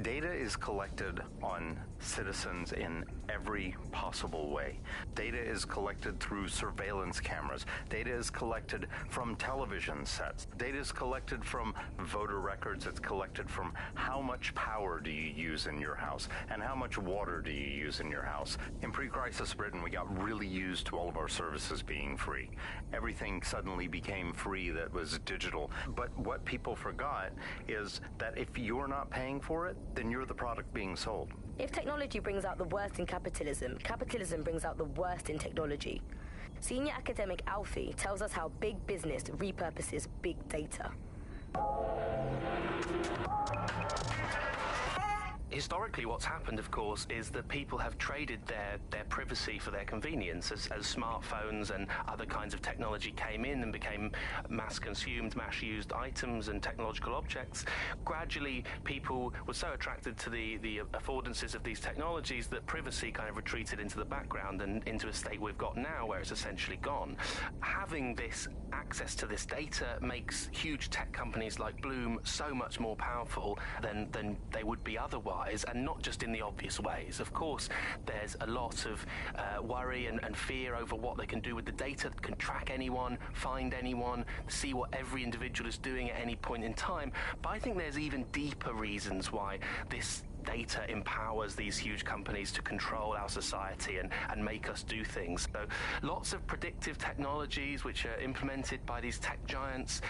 data is collected on citizens in every possible way. Data is collected through surveillance cameras. Data is collected from television sets. Data is collected from voter records. It's collected from how much power do you use in your house and how much water do you use in your house. In pre-crisis Britain, we got really used to all of our services being free. Everything suddenly became free that was digital. But what people forgot is that if you're not paying for it, then you're the product being sold. If technology brings out the worst in capitalism, capitalism brings out the worst in technology. Senior academic Alfie tells us how big business repurposes big data. Historically, what's happened, of course, is that people have traded their privacy for their convenience. As smartphones and other kinds of technology came in and became mass-consumed, mass-used items and technological objects, gradually people were so attracted to the affordances of these technologies that privacy kind of retreated into the background and into a state we've got now where it's essentially gone. Having this access to this data makes huge tech companies like Bloom so much more powerful than they would be otherwise. And not just in the obvious ways. Of course, there's a lot of worry and fear over what they can do with the data, can track anyone, find anyone, see what every individual is doing at any point in time. But I think there's even deeper reasons why this data empowers these huge companies to control our society and make us do things. So lots of predictive technologies which are implemented by these tech giants.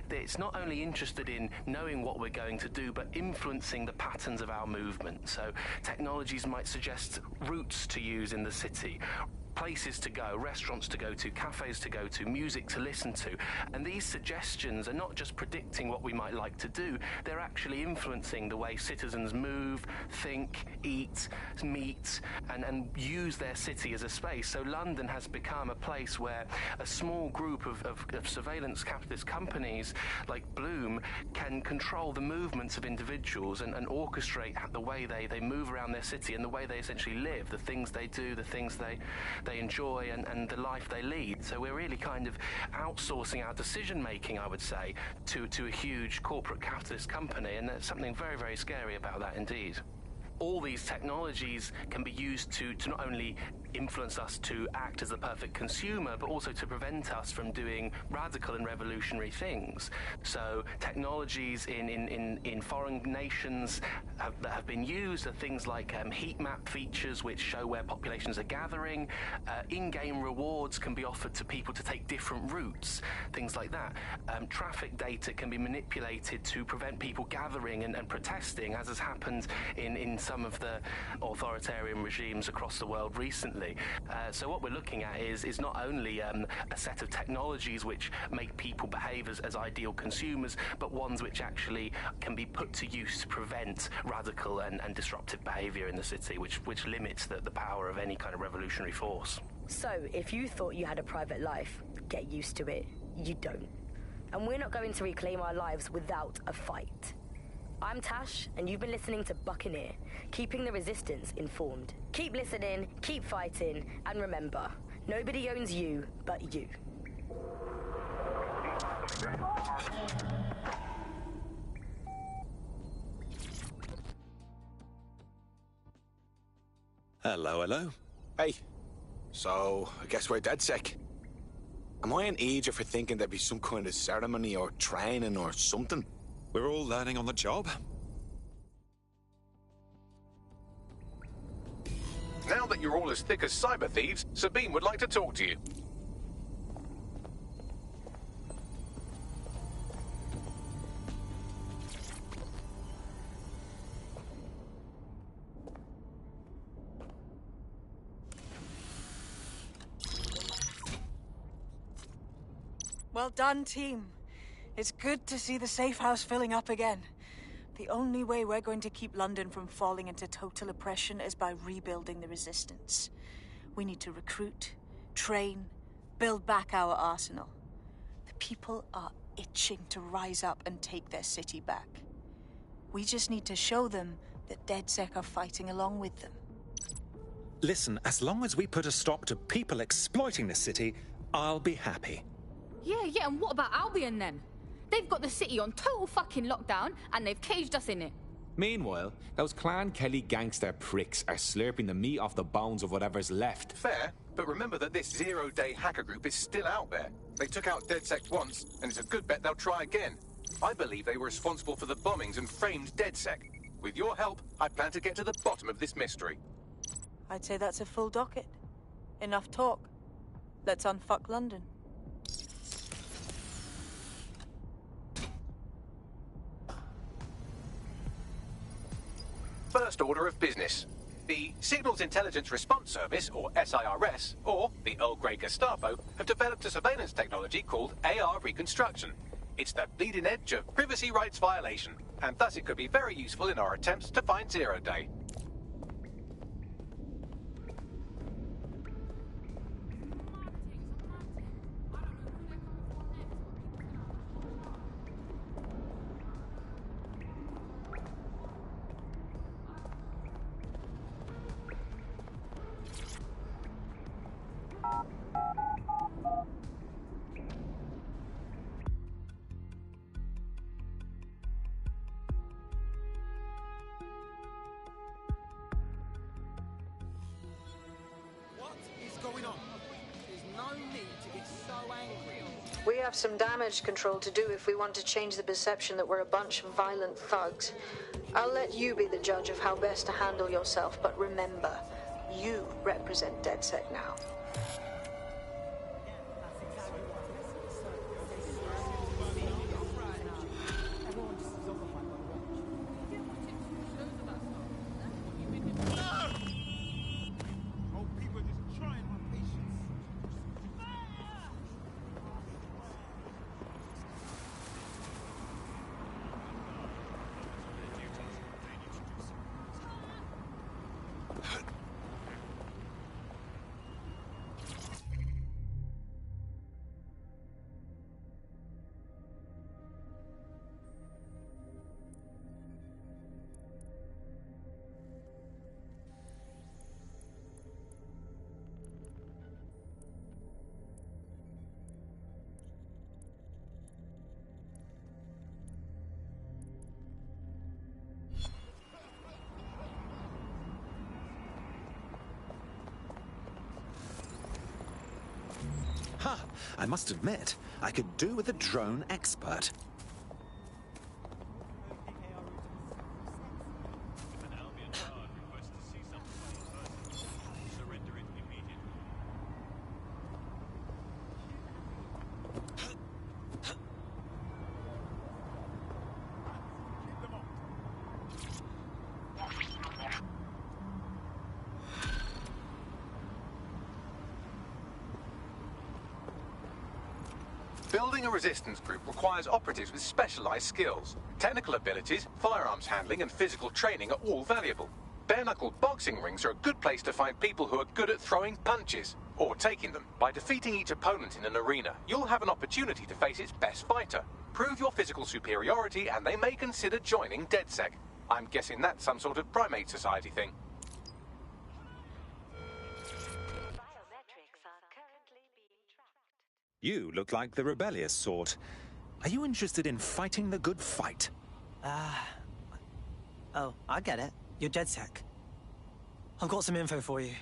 It's not only interested in knowing what we're going to do, but influencing the patterns of our movement. So technologies might suggest routes to use in the city, places to go, restaurants to go to, cafes to go to, music to listen to. And these suggestions are not just predicting what we might like to do, they're actually influencing the way citizens move, think, eat, meet, and use their city as a space. So London has become a place where a small group of surveillance capitalist companies like Bloom can control the movements of individuals and orchestrate the way they move around their city and the way they essentially live, the things they do, the things they enjoy and the life they lead. So we're really kind of outsourcing our decision making, I would say, to a huge corporate capitalist company, and there's something very, very scary about that indeed. All these technologies can be used to not only influence us to act as the perfect consumer, but also to prevent us from doing radical and revolutionary things. So technologies in foreign nations that have been used are things like heat map features which show where populations are gathering. In-game rewards can be offered to people to take different routes, things like that. Traffic data can be manipulated to prevent people gathering and protesting, as has happened in some of the authoritarian regimes across the world recently. So what we're looking at is not only a set of technologies which make people behave as ideal consumers, but ones which actually can be put to use to prevent radical and disruptive behavior in the city, which limits the power of any kind of revolutionary force. So, if you thought you had a private life, get used to it. You don't. And we're not going to reclaim our lives without a fight. I'm Tash, and you've been listening to Buccaneer, keeping the resistance informed. Keep listening, keep fighting, and remember, nobody owns you but you. Hello, hello. Hey. So, I guess we're DedSec. Am I an idiot for thinking there'd be some kind of ceremony or training or something? We're all learning on the job. Now that you're all as thick as cyber thieves, Sabine would like to talk to you. Well done, team. It's good to see the safe house filling up again. The only way we're going to keep London from falling into total oppression is by rebuilding the resistance. We need to recruit, train, build back our arsenal. The people are itching to rise up and take their city back. We just need to show them that DedSec are fighting along with them. Listen, as long as we put a stop to people exploiting the city, I'll be happy. Yeah, and what about Albion then? They've got the city on total fucking lockdown and they've caged us in it. Meanwhile, those Clan Kelly gangster pricks are slurping the meat off the bones of whatever's left. Fair, but remember that this zero-day hacker group is still out there. They took out DedSec once, and it's a good bet they'll try again. I believe they were responsible for the bombings and framed DedSec. With your help, I plan to get to the bottom of this mystery. I'd say that's a full docket. Enough talk. Let's unfuck London. First order of business. The Signals Intelligence Response Service, or SIRS, or the Earl Grey Gestapo, have developed a surveillance technology called AR Reconstruction. It's the bleeding edge of privacy rights violation, and thus it could be very useful in our attempts to find Zero Day. We have some damage control to do if we want to change the perception that we're a bunch of violent thugs. I'll let you be the judge of how best to handle yourself, but remember, you represent DedSec now. Ha! I must admit, I could do with a drone expert. Building a resistance group requires operatives with specialized skills. Technical abilities, firearms handling, and physical training are all valuable. Bare-knuckle boxing rings are a good place to find people who are good at throwing punches, or taking them. By defeating each opponent in an arena, you'll have an opportunity to face its best fighter. Prove your physical superiority, and they may consider joining DedSec. I'm guessing that's some sort of primate society thing. You look like the rebellious sort. Are you interested in fighting the good fight? Oh, I get it. You're DedSec. I've got some info for you.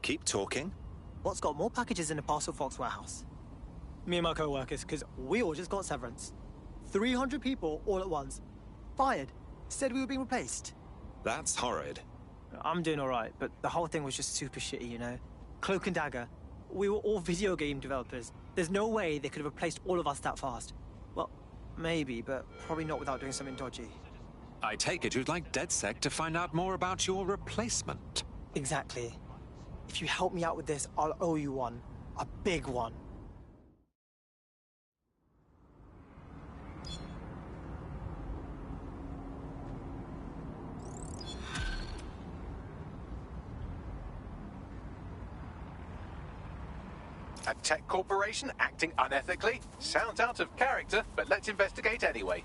Keep talking. What's got more packages in the Parcel Fox warehouse? Me and my co-workers, because we all just got severance. 300 people all at once. Fired. Said we were being replaced. That's horrid. I'm doing all right, but the whole thing was just super shitty, you know? Cloak and Dagger. We were all video game developers. There's no way they could have replaced all of us that fast. Well, maybe, but probably not without doing something dodgy. I take it you'd like DedSec to find out more about your replacement. Exactly. If you help me out with this, I'll owe you one. A big one. A tech corporation acting unethically? Sounds out of character, but let's investigate anyway.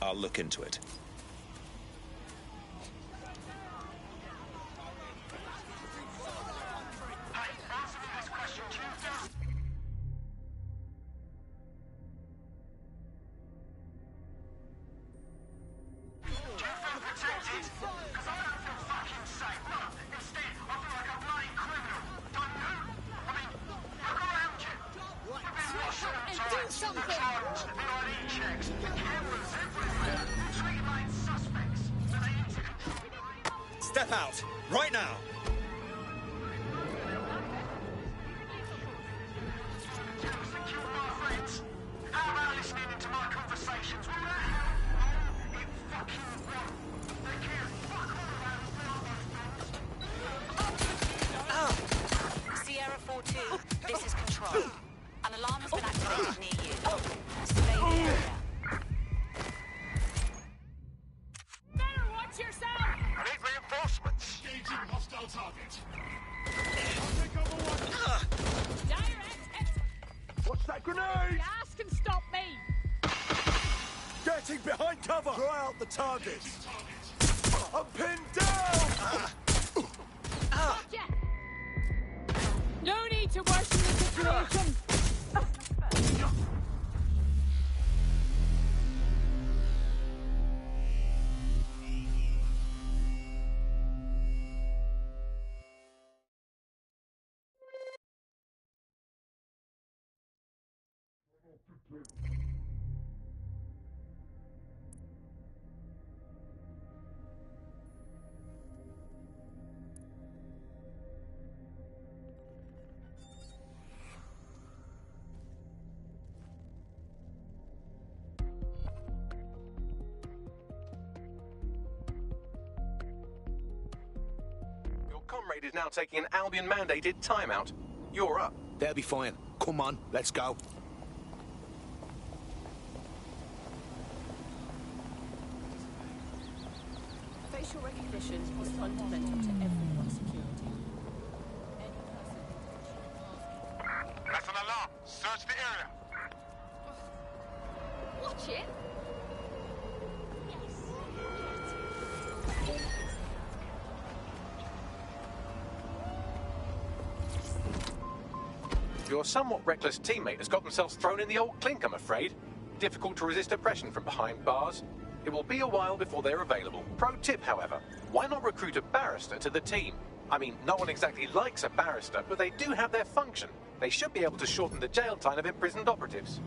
I'll look into it. Step out, right now! How about listening into my conversations? It fucking won't. They care fuck all about Sierra 4-2, this is Control. An alarm has been activated near you. Survey the area. Better watch yourself! I need reinforcements. Engaging hostile target. I'll take over one. Direct. What's that grenade? Gas can stop me. Getting behind cover. Throw out the target. I'm pinned down. Gotcha. No need to worsen the situation. Your comrade is now taking an Albion-mandated timeout. You're up. They'll be fine. Come on, let's go. Facial recognition is fundamental to everyone's security. That's an alarm. Search the area. Watch it. Your somewhat reckless teammate has got themselves thrown in the old clink, I'm afraid. Difficult to resist oppression from behind bars. It will be a while before they're available. Pro tip, however, why not recruit a barrister to the team? I mean, no one exactly likes a barrister, but they do have their function. They should be able to shorten the jail time of imprisoned operatives.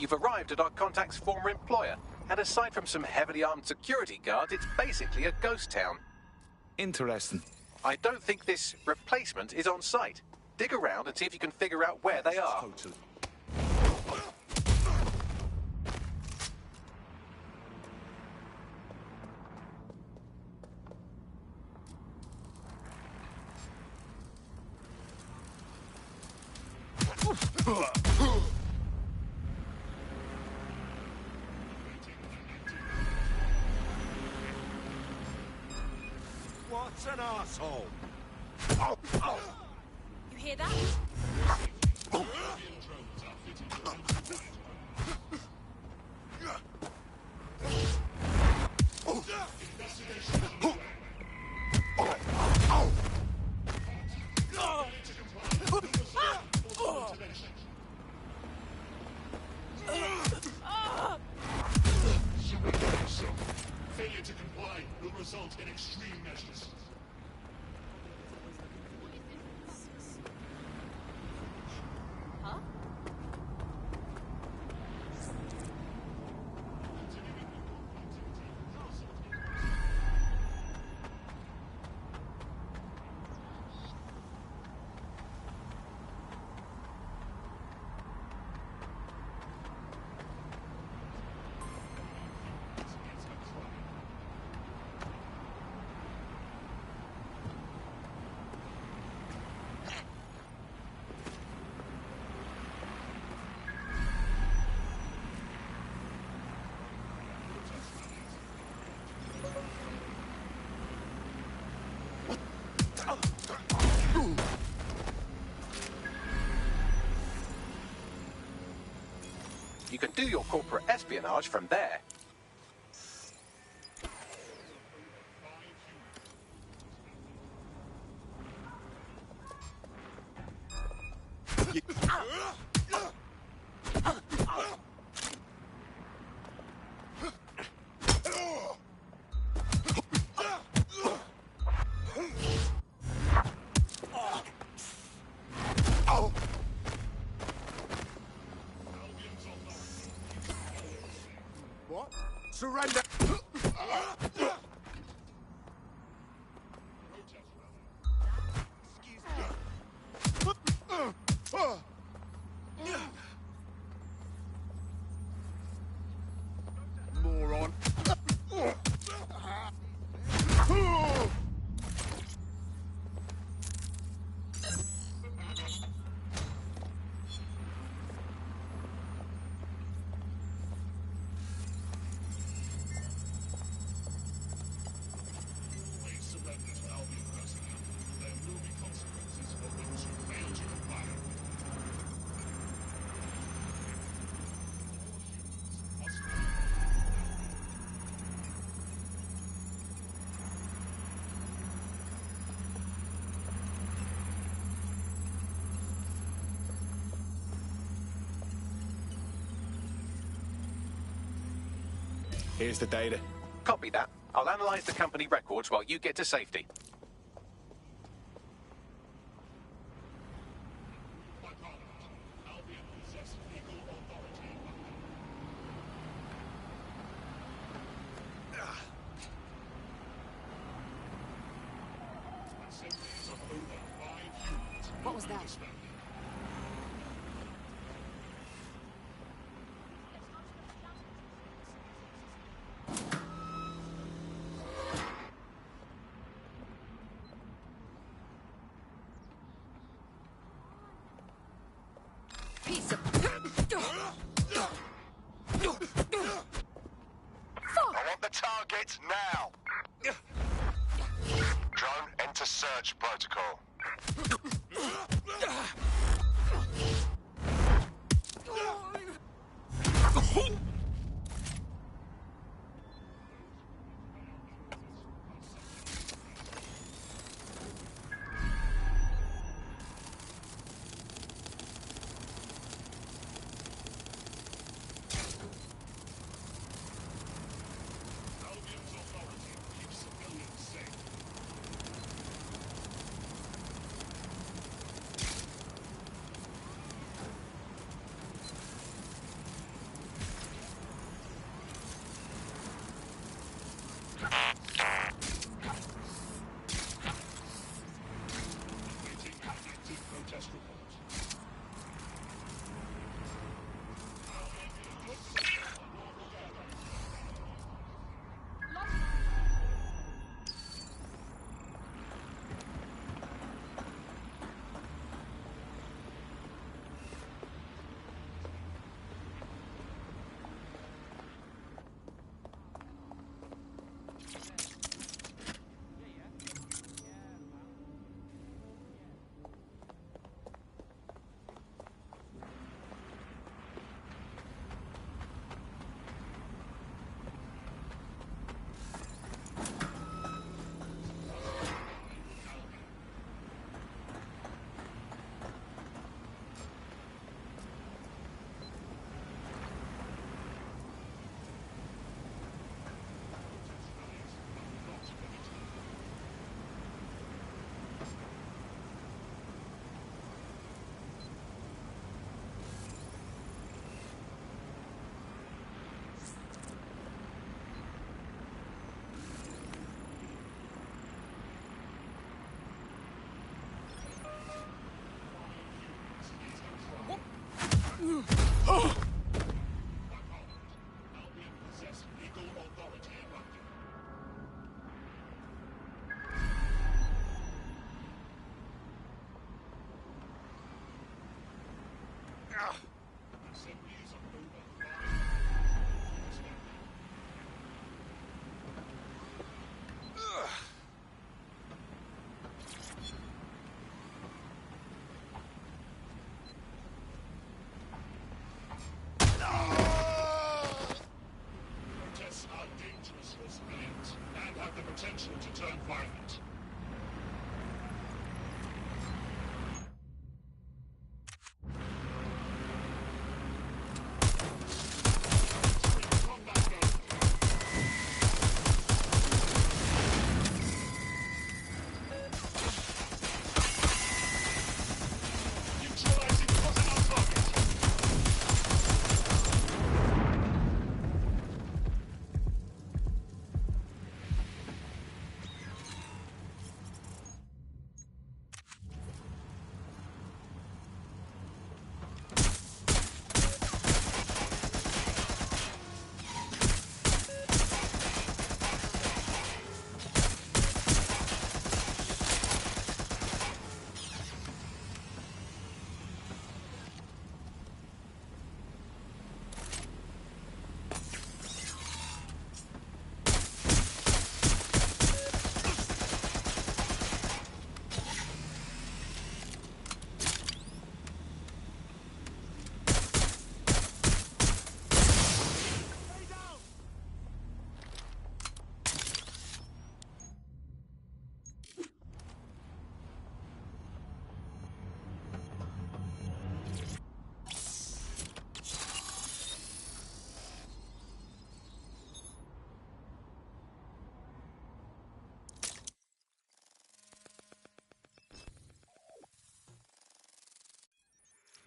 You've arrived at our contact's former employer, and aside from some heavily armed security guards, it's basically a ghost town. Interesting. I don't think this replacement is on site. Dig around and see if you can figure out where they are. Totally. What's an asshole? You hear that? Failure to comply will result in extreme measures. Huh? You can do your corporate espionage from there. What? Surrender! Moron. Here's the data. Copy that. I'll analyze the company records while you get to safety. What was that? Piece of... I want the target now. Drone, enter search protocol. Oh!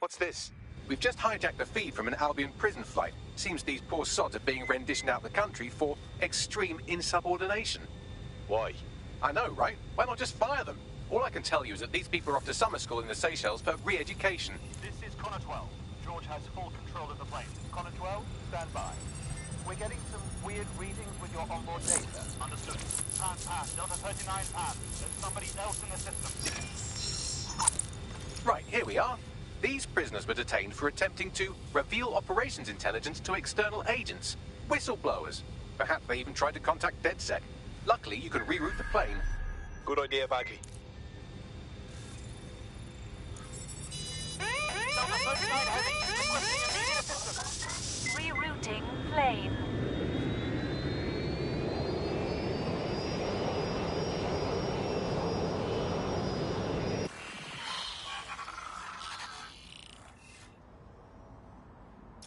What's this? We've just hijacked the feed from an Albion prison flight. Seems these poor sods are being renditioned out the country for extreme insubordination. Why? I know, right? Why not just fire them? All I can tell you is that these people are off to summer school in the Seychelles for re-education. This is Connor 12. George has full control of the plane. Connor 12, stand by. We're getting some weird readings with your onboard data. Understood. Pass. Delta 39 pass. There's somebody else in the system. Right, here we are. These prisoners were detained for attempting to reveal operations intelligence to external agents. Whistleblowers. Perhaps they even tried to contact DedSec. Luckily, you can reroute the plane. Good idea, Bagley. Rerouting plane.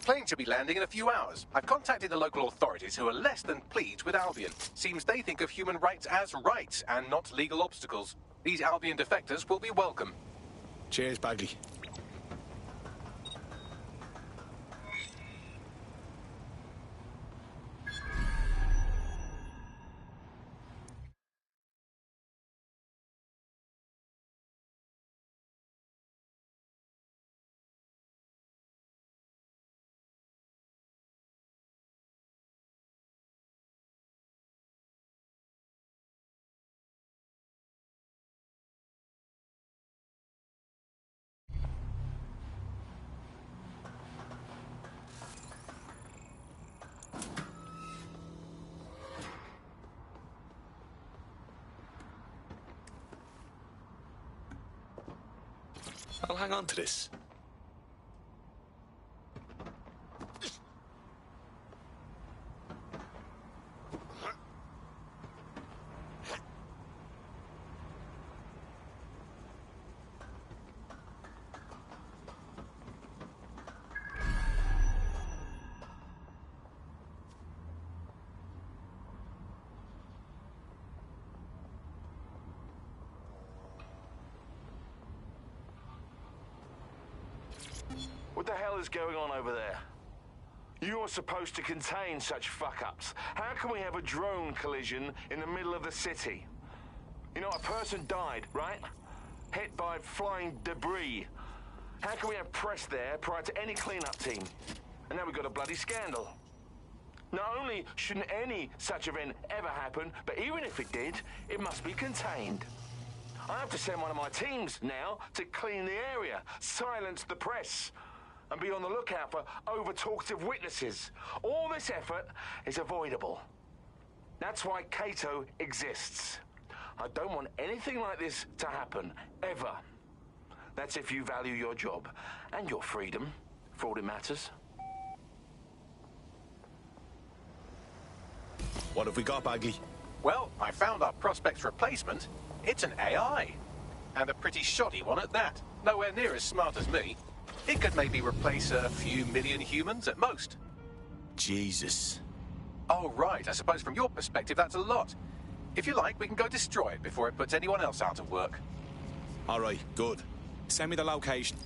Plane should be landing in a few hours. I've contacted the local authorities who are less than pleased with Albion. Seems they think of human rights as rights and not legal obstacles. These Albion defectors will be welcome. Cheers, Bagley. I'll hang on to this. What the hell is going on over there? You are supposed to contain such fuck-ups. How can we have a drone collision in the middle of the city? You know, a person died, right? Hit by flying debris. How can we have press there prior to any cleanup team? And now we've got a bloody scandal. Not only shouldn't any such event ever happen, but even if it did, it must be contained. I have to send one of my teams now to clean the area, silence the press, and be on the lookout for over-talkative witnesses. All this effort is avoidable. That's why Cato exists. I don't want anything like this to happen, ever. That's if you value your job and your freedom, for all it matters. What have we got, Bagley? Well, I found our prospect's replacement. It's an AI. And a pretty shoddy one at that. Nowhere near as smart as me. It could maybe replace a few million humans at most. Jesus. Oh, right. I suppose from your perspective, that's a lot. If you like, we can go destroy it before it puts anyone else out of work. All right, good. Send me the location.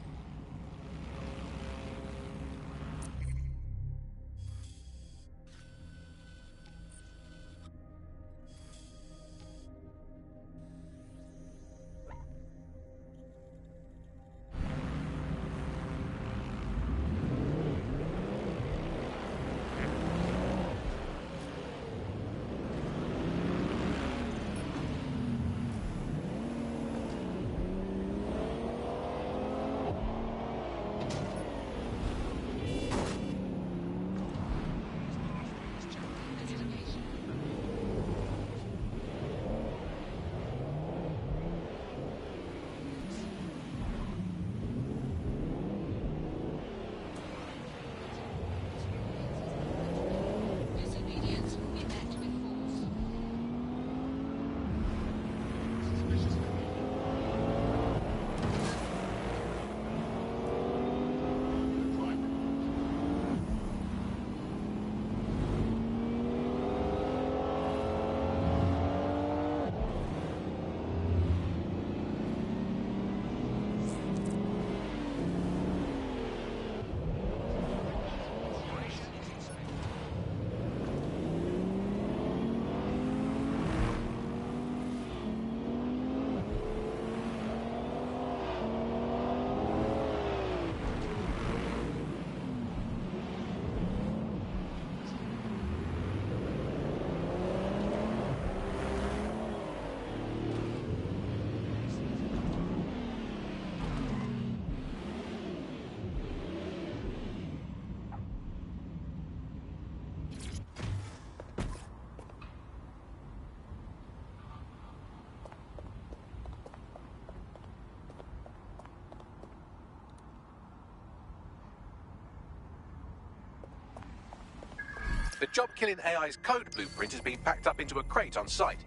The job-killing AI's code blueprint has been packed up into a crate on site.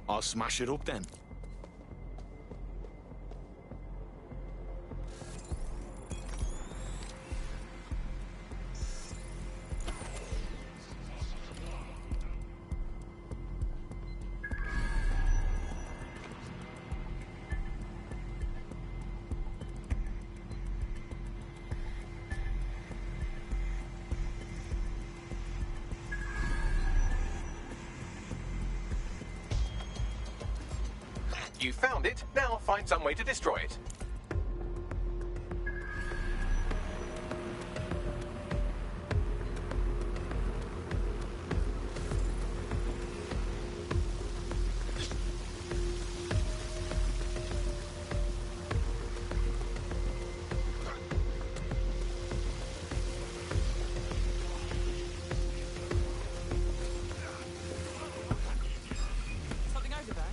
I'll smash it up then. You found it, now find some way to destroy it. Something over there?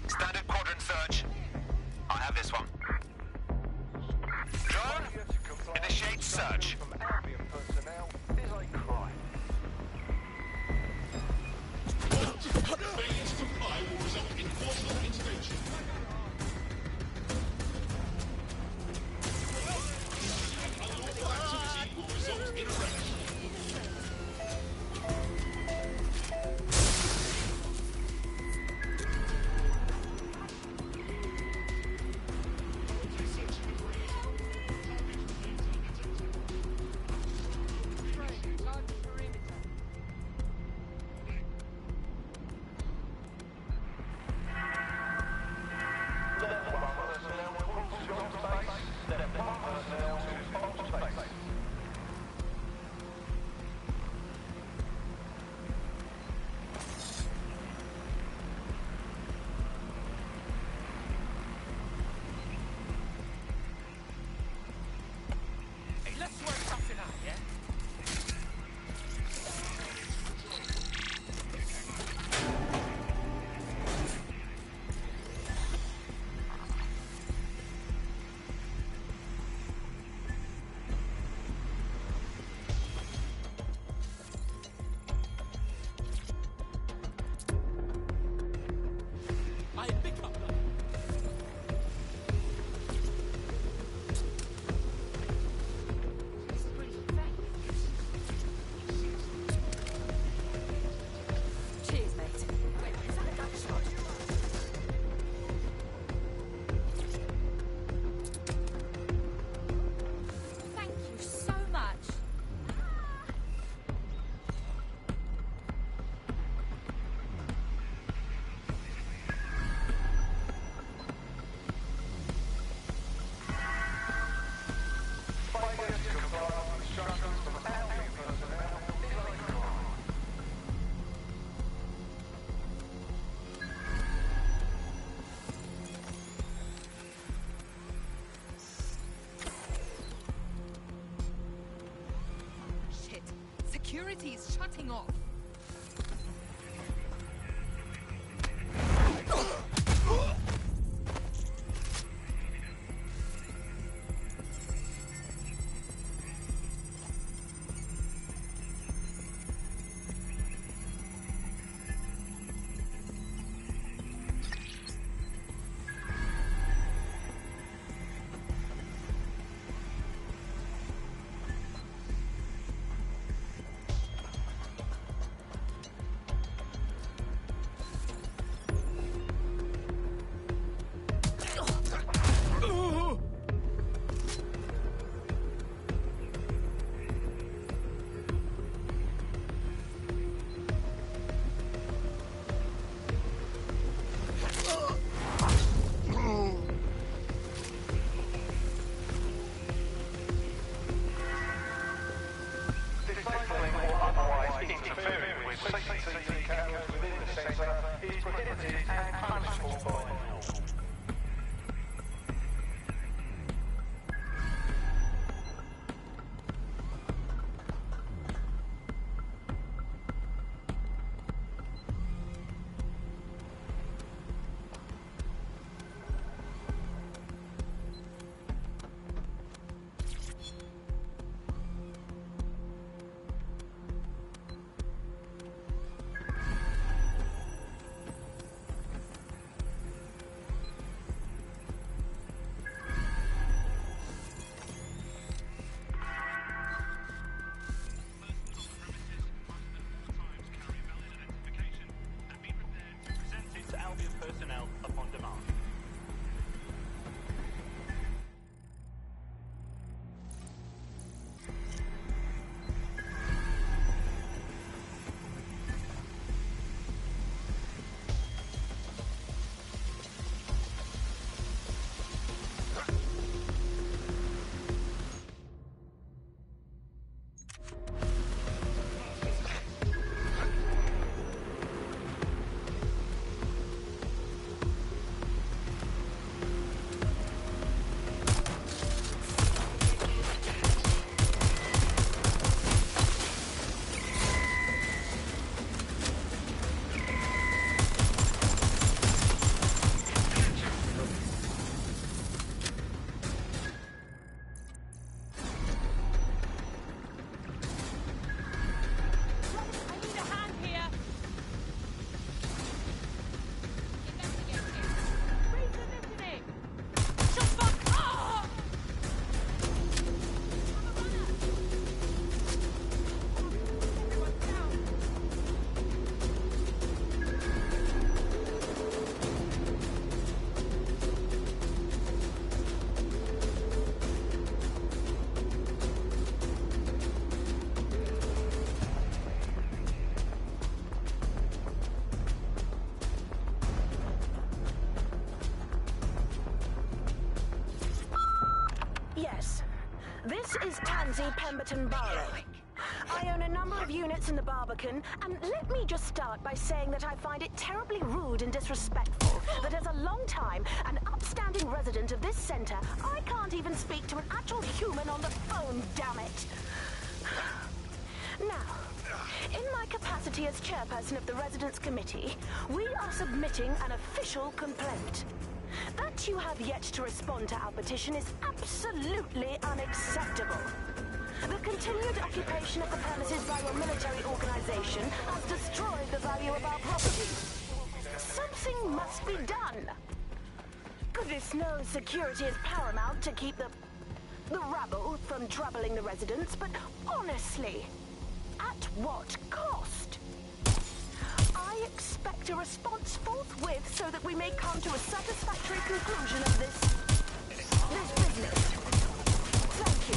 Standard quadrant search. I have this one. Drone, initiate search. Let's work something out, yeah? I pick up. Cheers, mate. Thank you so much. Shit. Security is shutting off. This is Tansy Pemberton Barlow. I own a number of units in the Barbican, and let me just start by saying that I find it terribly rude and disrespectful that as a long-time and upstanding resident of this centre, I can't even speak to an actual human on the phone, damn it! Now, in my capacity as chairperson of the Residents' Committee, we are submitting an official complaint. That you have yet to respond to our petition is absolutely unacceptable. The continued occupation of the premises by your military organization has destroyed the value of our property. Something must be done. Goodness knows security is paramount to keep the rabble from troubling the residents, but honestly, at what cost? I expect a response forthwith so that we may come to a satisfactory conclusion of this business. Thank you.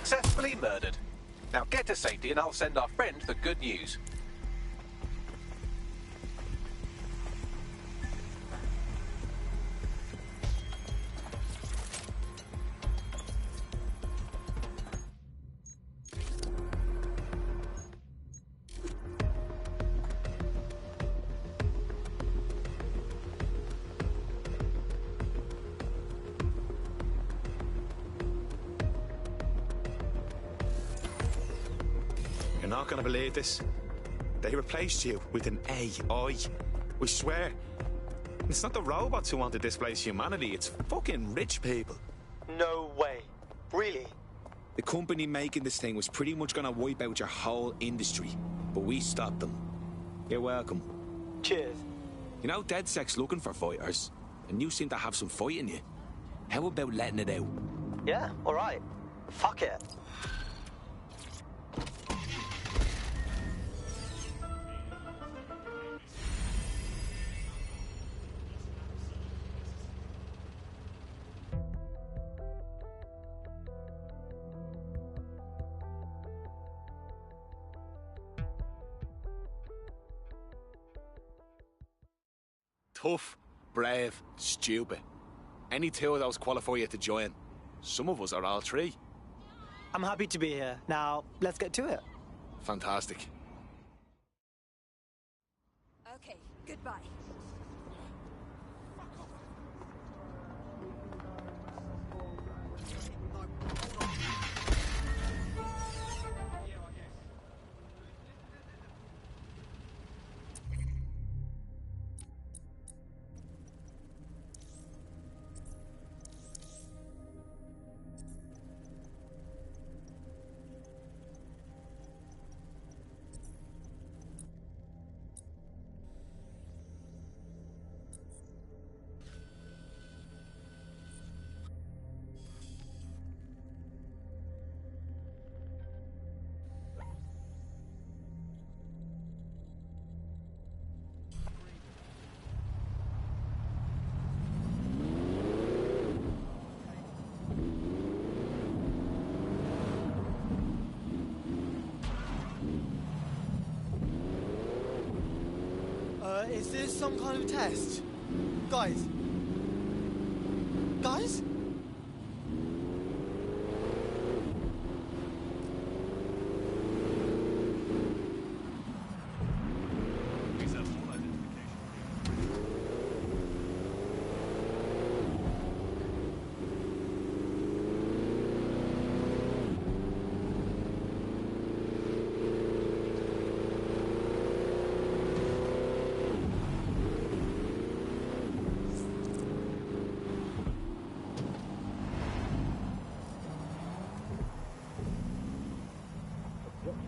Successfully murdered. Now get to safety and I'll send our friend the good news. You're not gonna believe this. They replaced you with an AI. We swear. It's not the robots who want to displace humanity, it's fucking rich people. No way. Really? The company making this thing was pretty much gonna wipe out your whole industry, but we stopped them. You're welcome. Cheers. You know, DedSec's looking for fighters, and you seem to have some fight in you. How about letting it out? Yeah, alright. Fuck it. Tough, brave, stupid. Any two of those qualify you to join. Some of us are all three. I'm happy to be here. Now, let's get to it. Fantastic. Okay, goodbye. Is this some kind of test? Guys? Guys?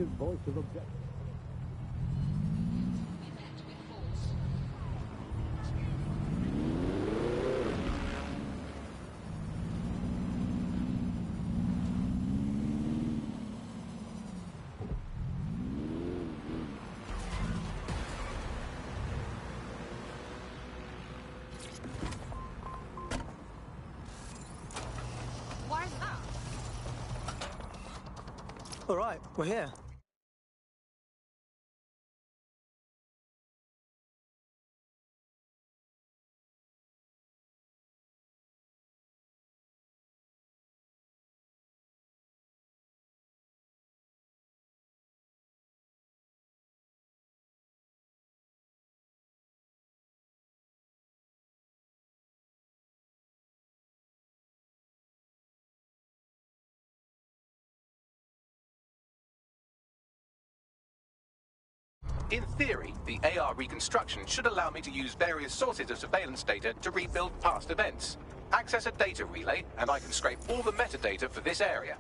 his voice of objection. Why is that? All right, we're here. In theory, the AR reconstruction should allow me to use various sources of surveillance data to rebuild past events. Access a data relay, and I can scrape all the metadata for this area.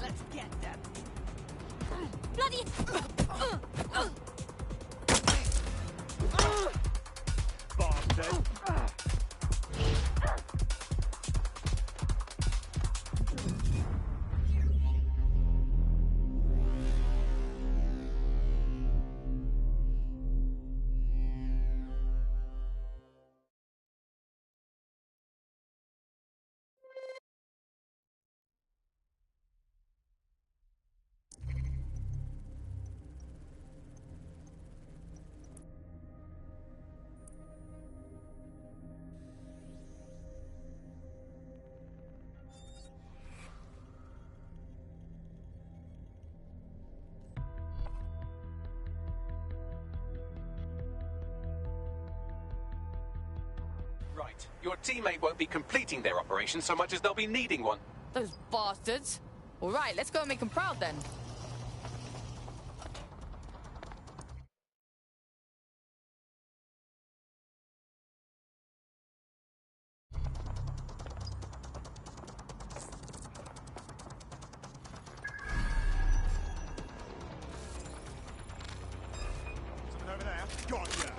Let's get them. Bloody! Bastard! Right. Your teammate won't be completing their operation so much as they'll be needing one. Those bastards. All right, let's go and make them proud then. Someone over there. Gotcha.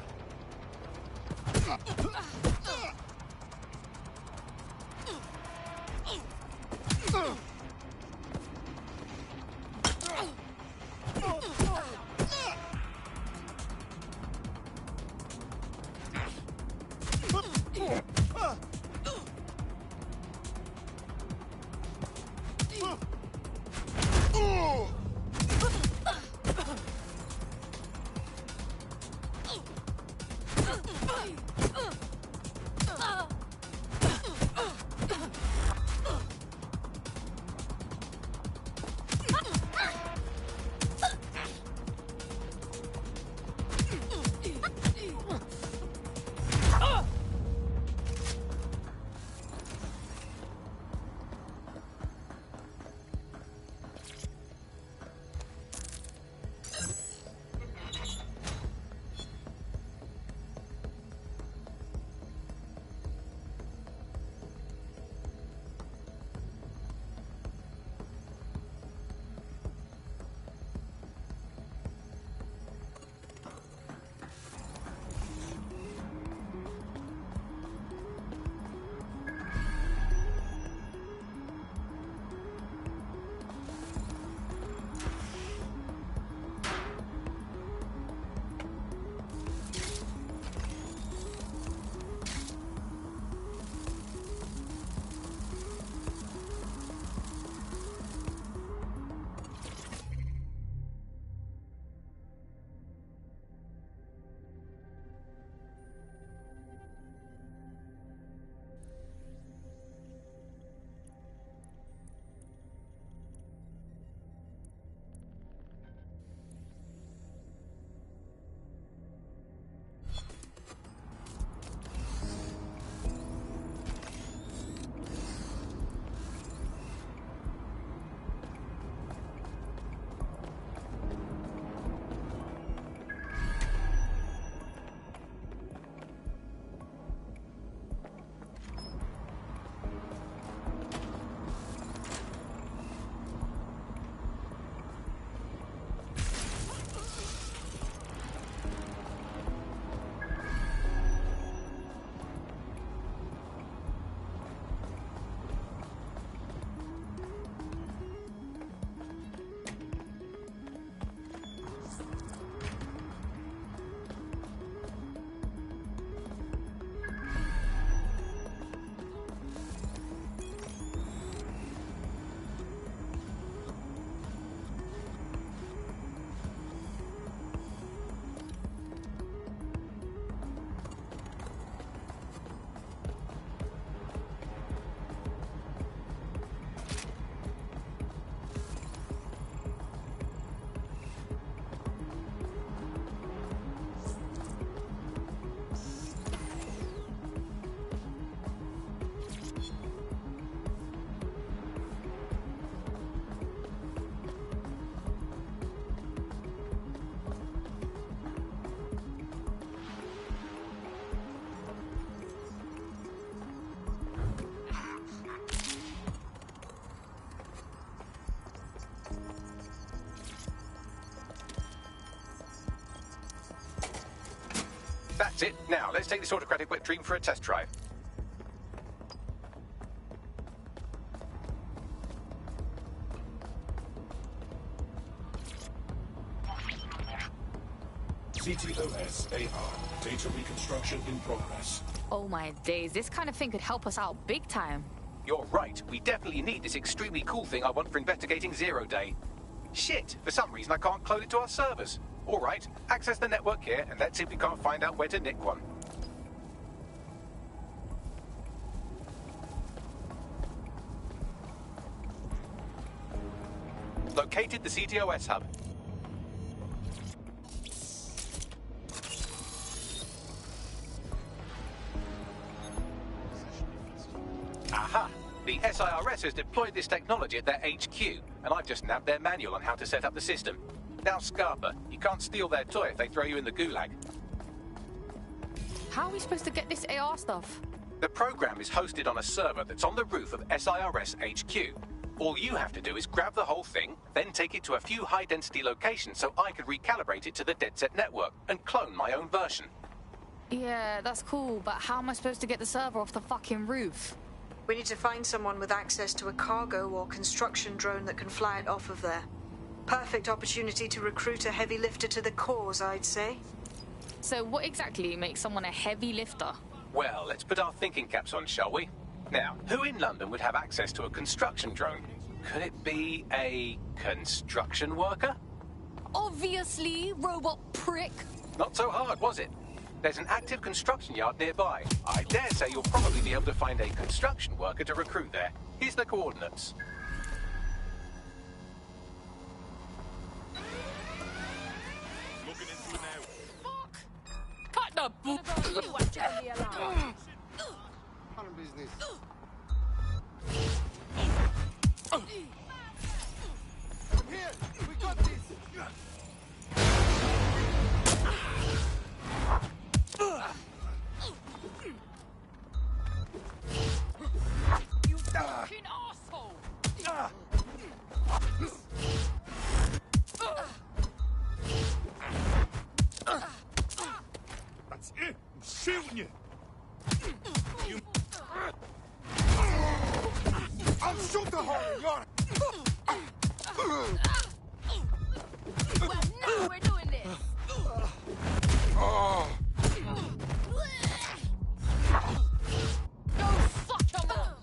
That's it. Now, let's take this autocratic wet dream for a test drive. CTOS AR. Data reconstruction in progress. Oh my days, this kind of thing could help us out big time. You're right. We definitely need this extremely cool thing I want for investigating Zero Day. Shit, for some reason I can't clone it to our servers. All right, access the network here, and let's see if we can't find out where to nick one. Located the CTOS hub. Aha! The SIRS has deployed this technology at their HQ, and I've just nabbed their manual on how to set up the system. Now, Scarpa, you can't steal their toy if they throw you in the gulag. How are we supposed to get this AR stuff? The program is hosted on a server that's on the roof of SIRS HQ. All you have to do is grab the whole thing, then take it to a few high-density locations so I can recalibrate it to the DedSec network and clone my own version. Yeah, that's cool, but how am I supposed to get the server off the fucking roof? We need to find someone with access to a cargo or construction drone that can fly it off of there. Perfect opportunity to recruit a heavy lifter to the cause, I'd say. So what exactly makes someone a heavy lifter? Well, let's put our thinking caps on, shall we? Now, who in London would have access to a construction drone? Could it be a construction worker? Obviously, robot prick. Not so hard, was it? There's an active construction yard nearby. I dare say you'll probably be able to find a construction worker to recruit there. Here's the coordinates. Looking into it now. Cut the boot! You watch out the alarm. Business. Come here! We got this! You fucking asshole! That's it! I'm shooting you! I'll shoot the hole in your... Well, now we're doing this! Oh. Go fuck your mom!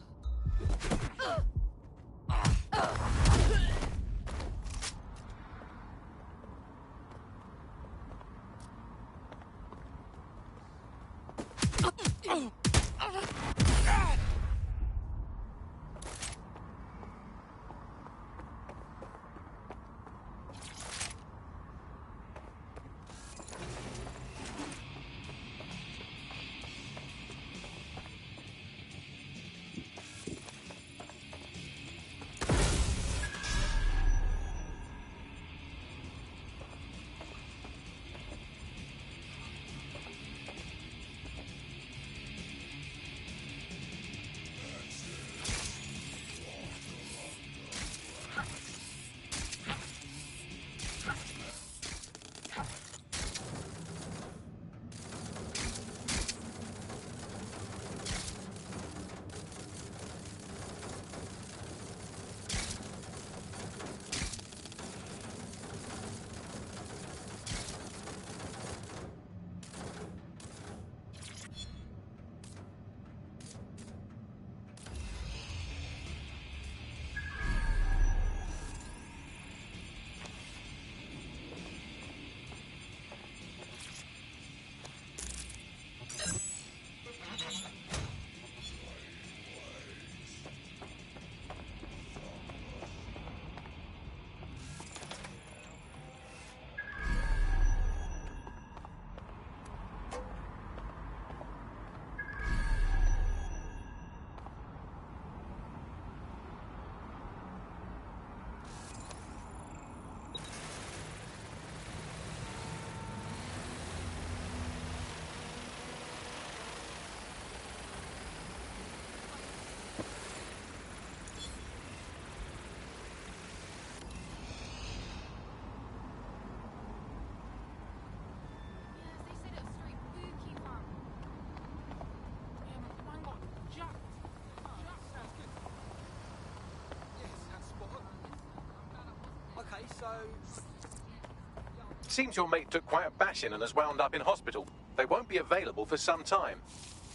Seems your mate took quite a bashing and has wound up in hospital. They won't be available for some time.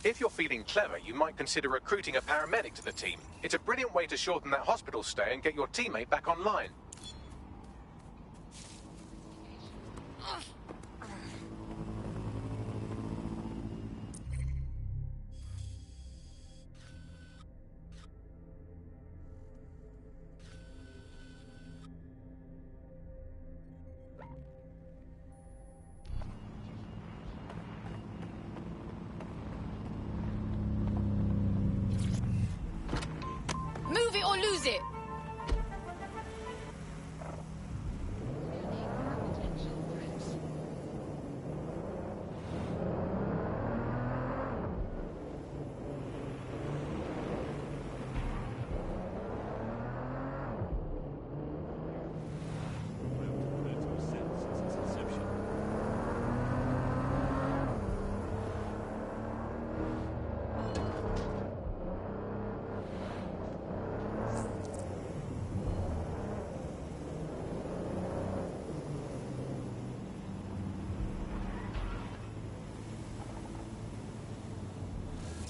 If you're feeling clever, you might consider recruiting a paramedic to the team. It's a brilliant way to shorten that hospital stay and get your teammate back online. Move it or lose it.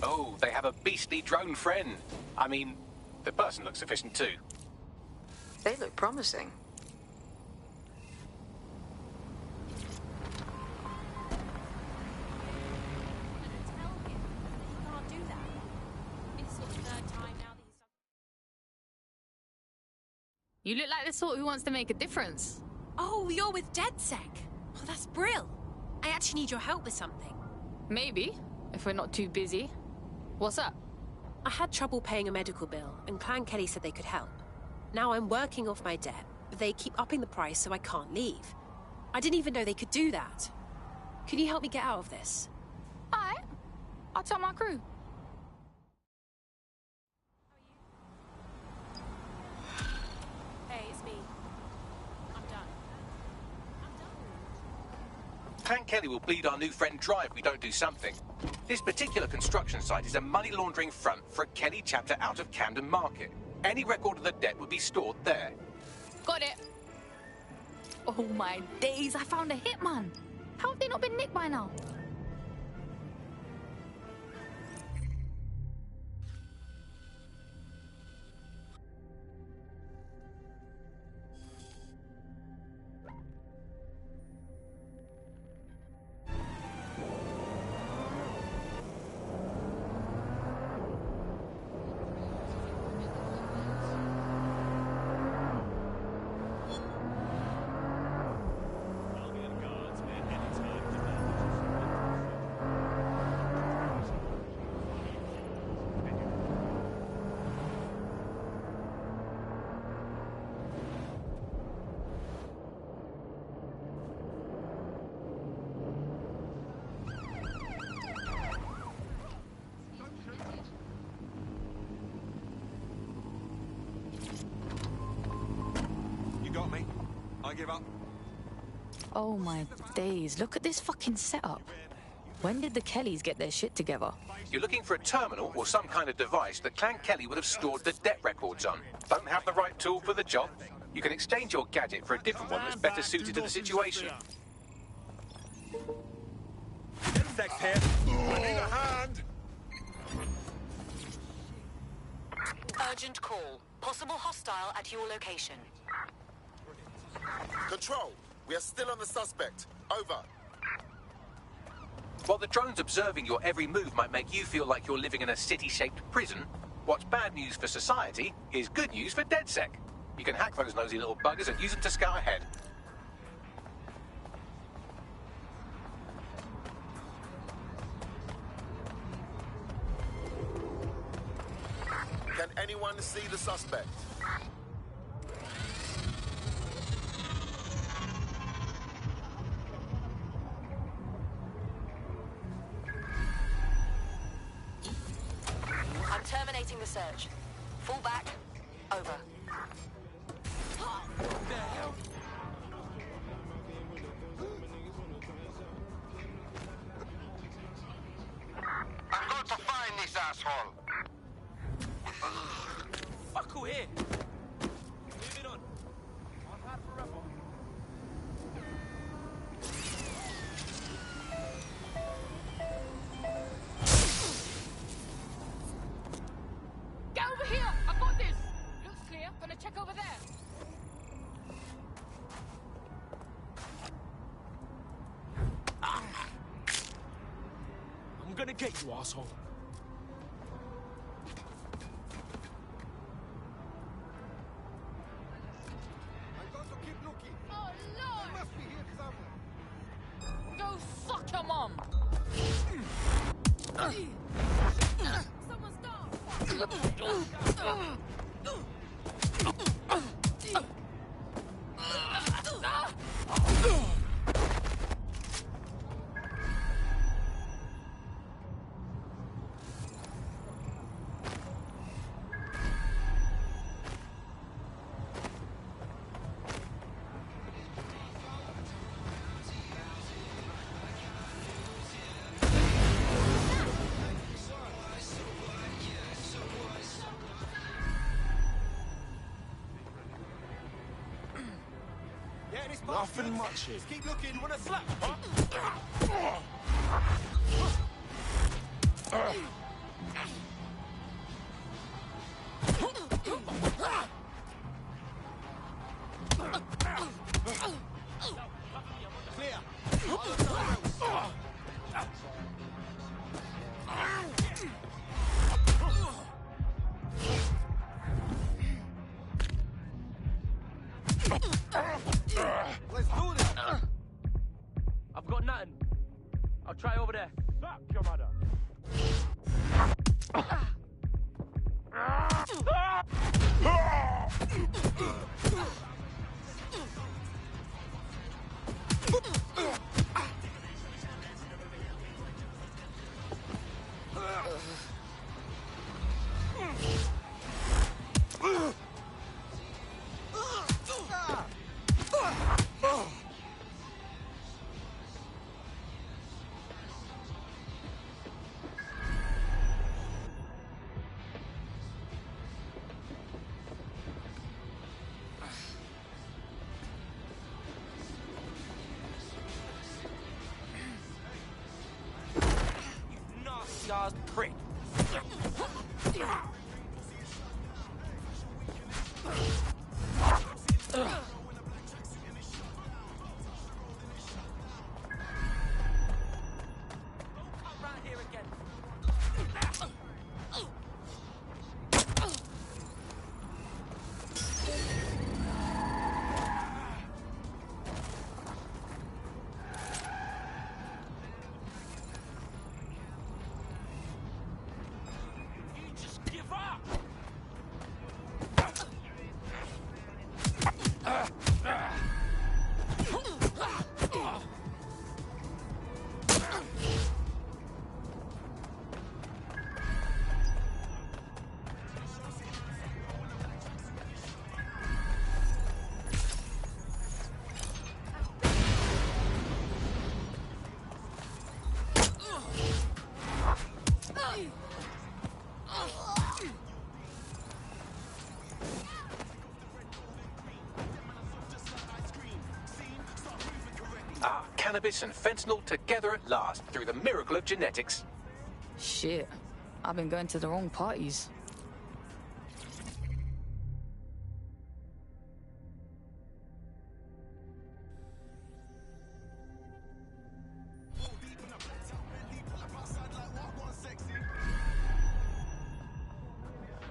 Oh, they have a beastly drone friend. I mean, the person looks efficient too. They look promising. You look like the sort who wants to make a difference. Oh, you're with DedSec. Oh, that's brill. I actually need your help with something. Maybe, if we're not too busy. What's up? I had trouble paying a medical bill, and Clan Kelly said they could help. Now I'm working off my debt, but they keep upping the price so I can't leave. I didn't even know they could do that. Can you help me get out of this? Alright. I'll tell my crew. Hey, it's me. I'm done. Clan Kelly will bleed our new friend dry if we don't do something. This particular construction site is a money laundering front for a Kelly chapter out of Camden Market. Any record of the debt would be stored there. Got it. Oh my days, I found a hitman. How have they not been nicked by now? Got me. I give up. Oh my days, look at this fucking setup. When did the Kellys get their shit together? You're looking for a terminal or some kind of device that Clan Kelly would have stored the debt records on. Don't have the right tool for the job? You can exchange your gadget for a different one that's better suited to the situation. Insects here. I need a hand. Urgent call. Possible hostile at your location. Control, we are still on the suspect. Over. While the drones observing your every move might make you feel like you're living in a city-shaped prison, what's bad news for society is good news for DedSec. You can hack those nosy little buggers and use them to scout ahead. Can anyone see the suspect? I'm terminating the search. Fall back. Over. I'm going to find this asshole. Fuck who here? Moving on. On hard forever. to get you, asshole. Oh, Lord! He must be here somewhere. Go fuck your mom! Someone's gone! Nothing much here. Just keep looking. Wanna slap? Clear. Let's do this. I've got nothing. I'll try over there. Fuck your mother. Nasty prick. Cannabis and fentanyl together at last through the miracle of genetics. Shit. I've been going to the wrong parties.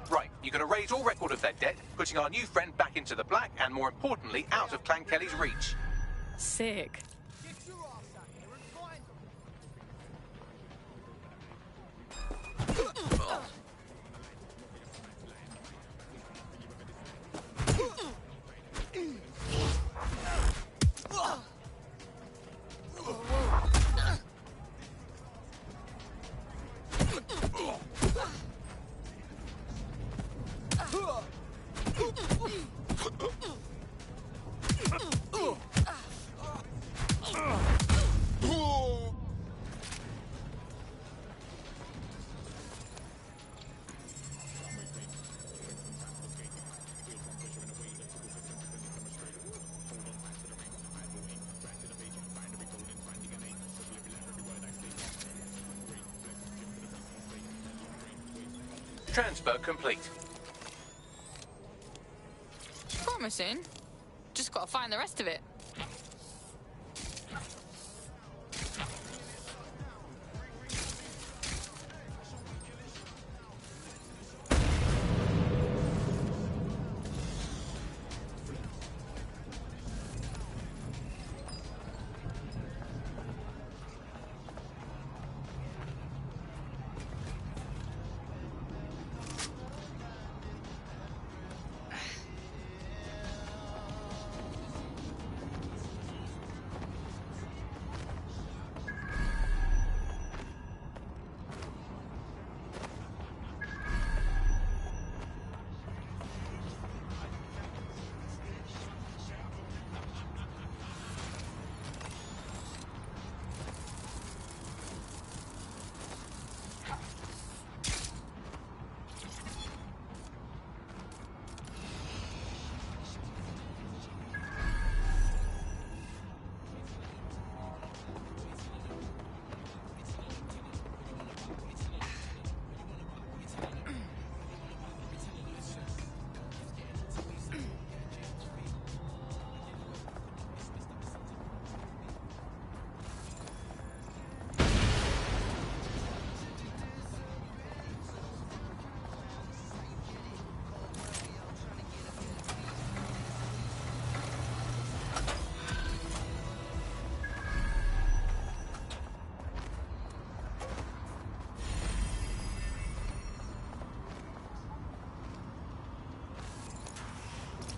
Right, you're going to raise all record of their debt, putting our new friend back into the black and, more importantly, out of Clan Kelly's reach. Sick. Transfer complete. Promising. Just gotta find the rest of it.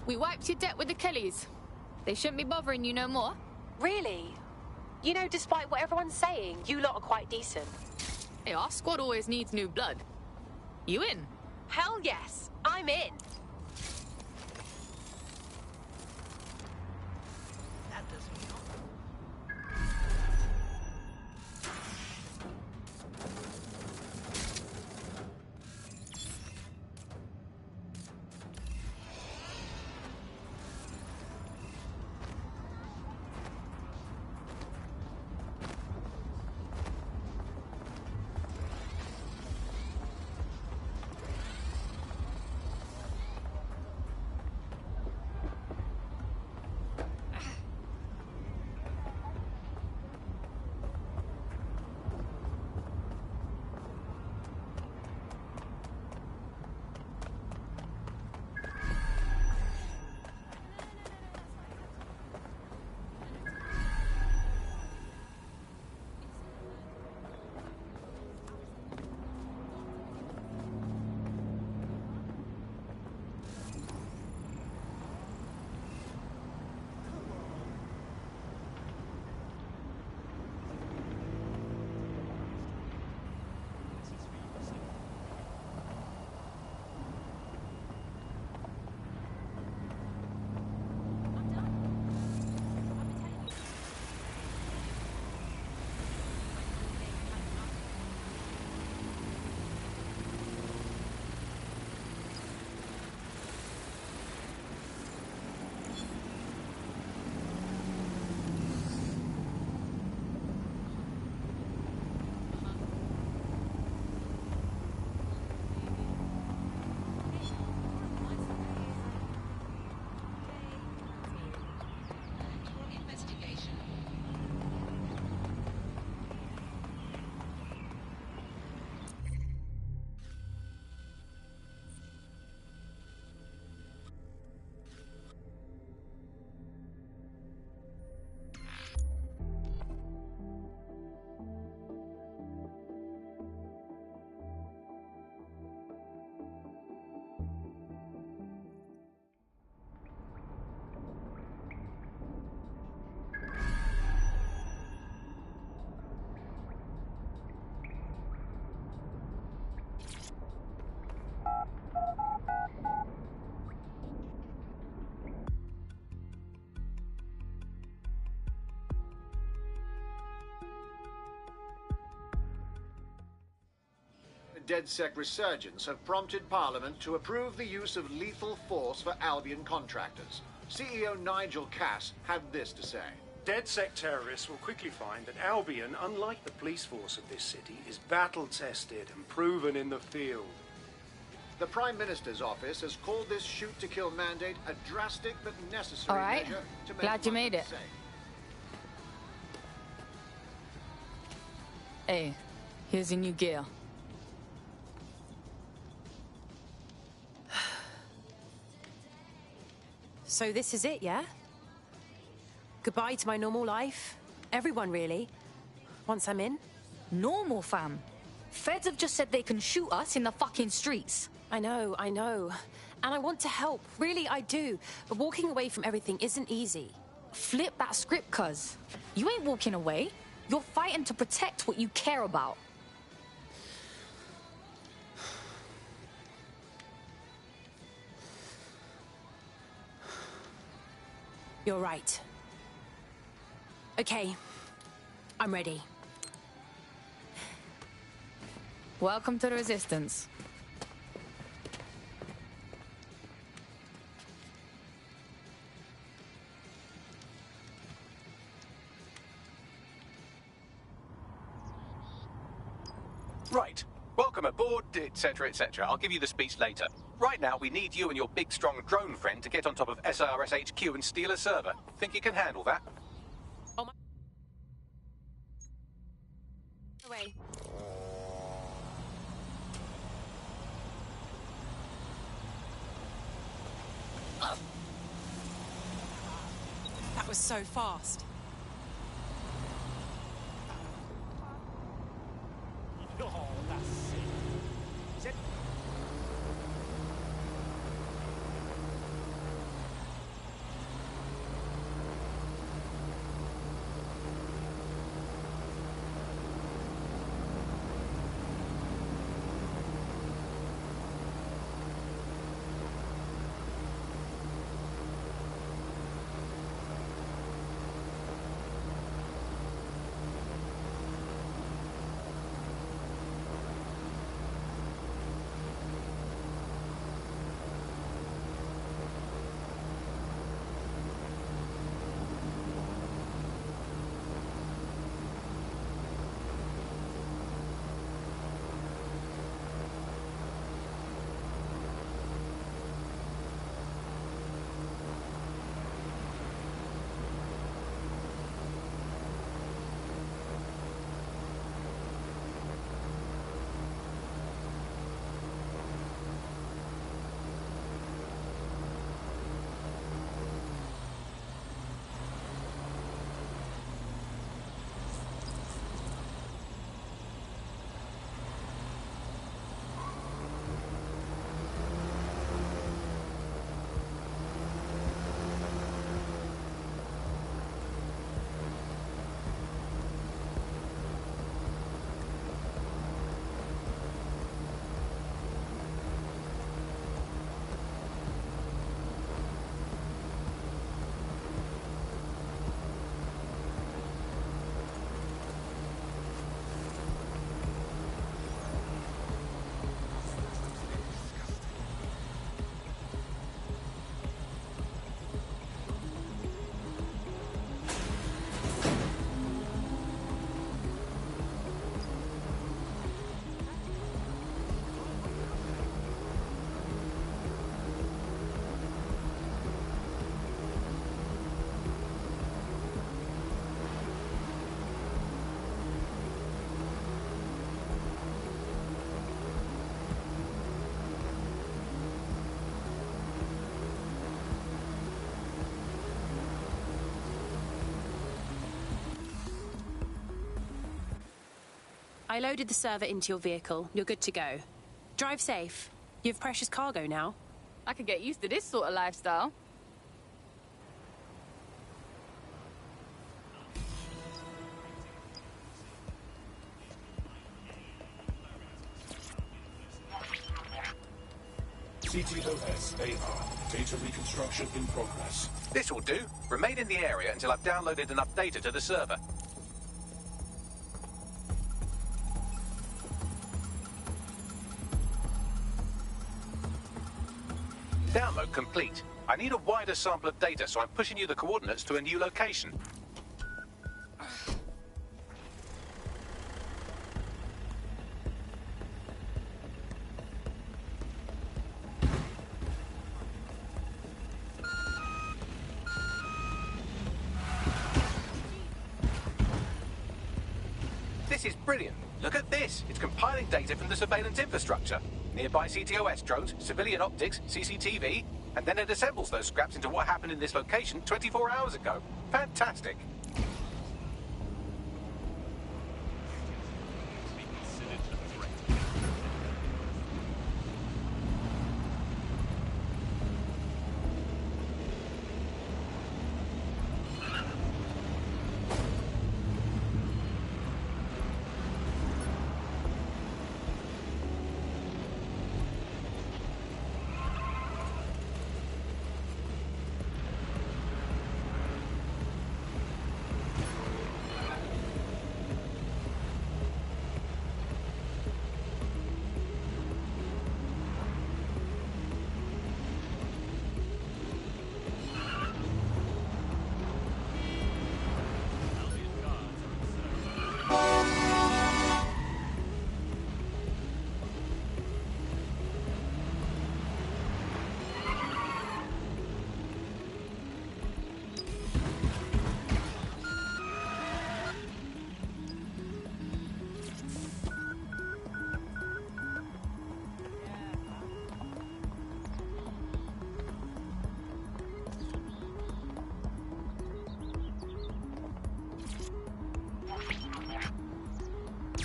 We wiped your debt with the Kellys. They shouldn't be bothering you no more. Really? You know, despite what everyone's saying, you lot are quite decent. Hey, our squad always needs new blood. You in? Hell yes, I'm in. DedSec resurgence have prompted Parliament to approve the use of lethal force for Albion contractors. CEO Nigel Cass had this to say. DedSec terrorists will quickly find that Albion, unlike the police force of this city, is battle-tested and proven in the field. The Prime Minister's office has called this shoot-to-kill mandate a drastic but necessary measure to make Glad you made it. safe. Hey, here's your new gear. So this is it, yeah? Goodbye to my normal life. Everyone, really. Once I'm in. Normal, fam. Feds have just said they can shoot us in the fucking streets. I know. And I want to help. Really, I do. But walking away from everything isn't easy. Flip that script, cuz. You ain't walking away. You're fighting to protect what you care about. You're right. Okay. I'm ready. Welcome to the Resistance. Right. Welcome aboard, etc., etc. I'll give you the speech later. Right now, we need you and your big, strong drone friend to get on top of SIRS HQ and steal a server. Think you can handle that? Oh my... Away. That was so fast. Oh, that's sick. Is it? I loaded the server into your vehicle. You're good to go. Drive safe. You have precious cargo now. I could get used to this sort of lifestyle. CTOS AR. Data reconstruction in progress. This will do. Remain in the area until I've downloaded enough data to the server. Download complete. I need a wider sample of data, so I'm pushing you the coordinates to a new location. This is brilliant. Look at this. It's compiling data from the surveillance infrastructure. Nearby CTOS drones, civilian optics, CCTV, and then it assembles those scraps into what happened in this location 24 hours ago. Fantastic.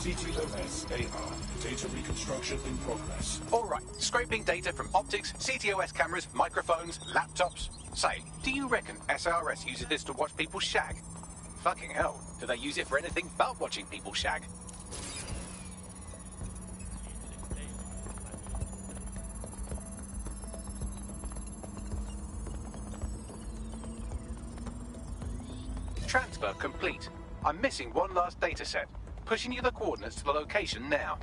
CTOS AR. Data reconstruction in progress. All right, scraping data from optics, CTOS cameras, microphones, laptops. Say, do you reckon SRS uses this to watch people shag? Fucking hell, do they use it for anything but watching people shag? Transfer complete. I'm missing one last data set. Pushing you the coordinates to the location now.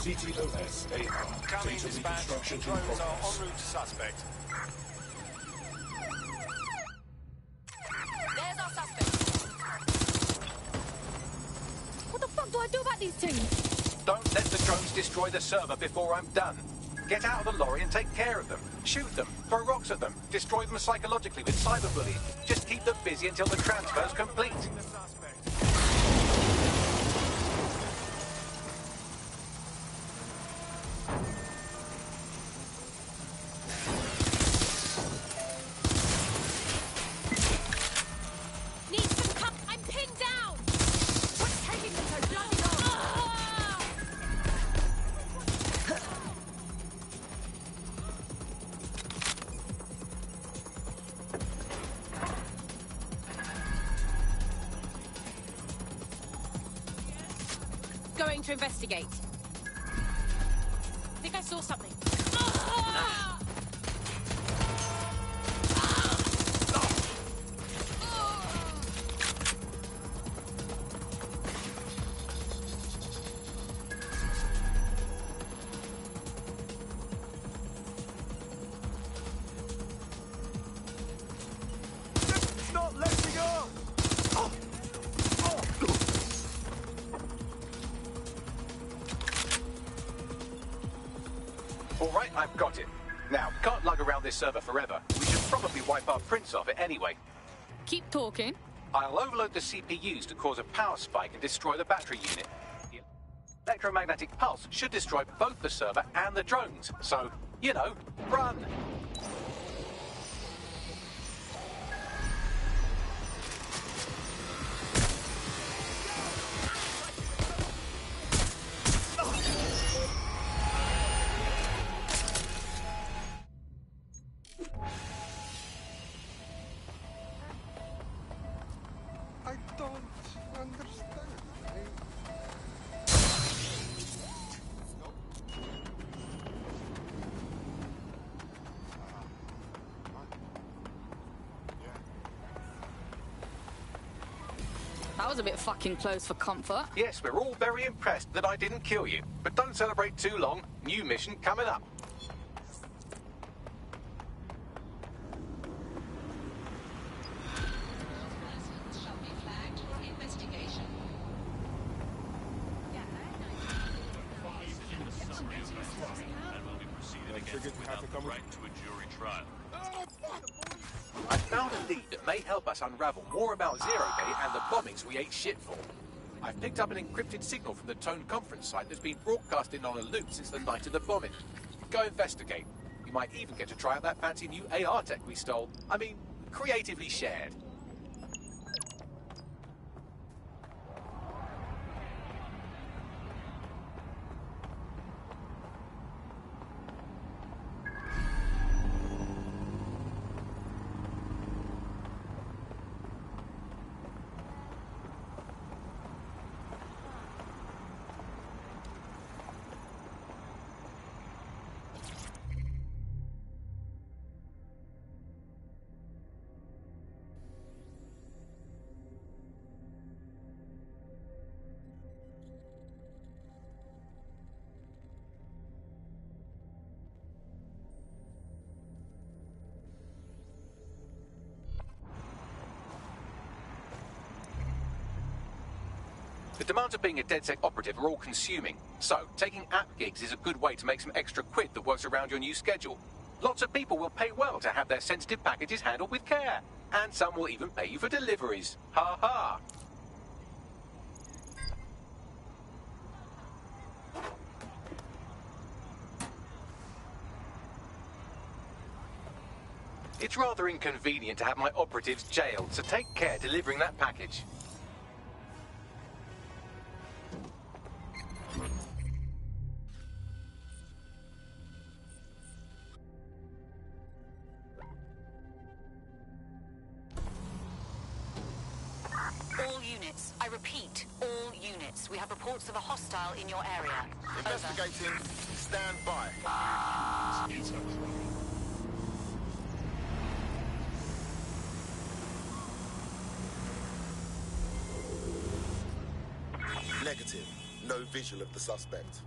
CTOS AR. Coming Data dispatch. reconstruction in Drones are progress. en route to suspect. There's our suspect. What the fuck do I do about these things? Don't let the drones destroy the server before I'm done. Get out of the lorry and take care of them. Shoot them, throw rocks at them, destroy them psychologically with cyberbullying. Just keep them busy until the transfer's complete. Need some cover. I'm pinned down. What's taking them so bloody long? Going to investigate. I think I saw something. Not letting go! All right, I've got it. Now, can't lug around this server forever. We should probably wipe our prints off it anyway. Keep talking. I'll overload the CPUs to cause a power spike and destroy the battery unit. The electromagnetic pulse should destroy both the server and the drones. So, you know, run! I don't understand. That was a bit fucking close for comfort. Yes, we're all very impressed that I didn't kill you. But don't celebrate too long. New mission coming up. I found a lead that may help us unravel more about Zero Day and the bombings we ate shit for. I've picked up an encrypted signal from the Tone conference site that's been broadcasting on a loop since the night of the bombing. Go investigate. You might even get to try out that fancy new AR tech we stole. I mean, creatively shared. The demands of being a DedSec operative are all-consuming, so taking app gigs is a good way to make some extra quid that works around your new schedule. Lots of people will pay well to have their sensitive packages handled with care, and some will even pay you for deliveries. Ha ha! It's rather inconvenient to have my operatives jailed, so take care delivering that package. All units. I repeat, all units. We have reports of a hostile in your area. Investigating. Stand by. Negative. No visual of the suspect.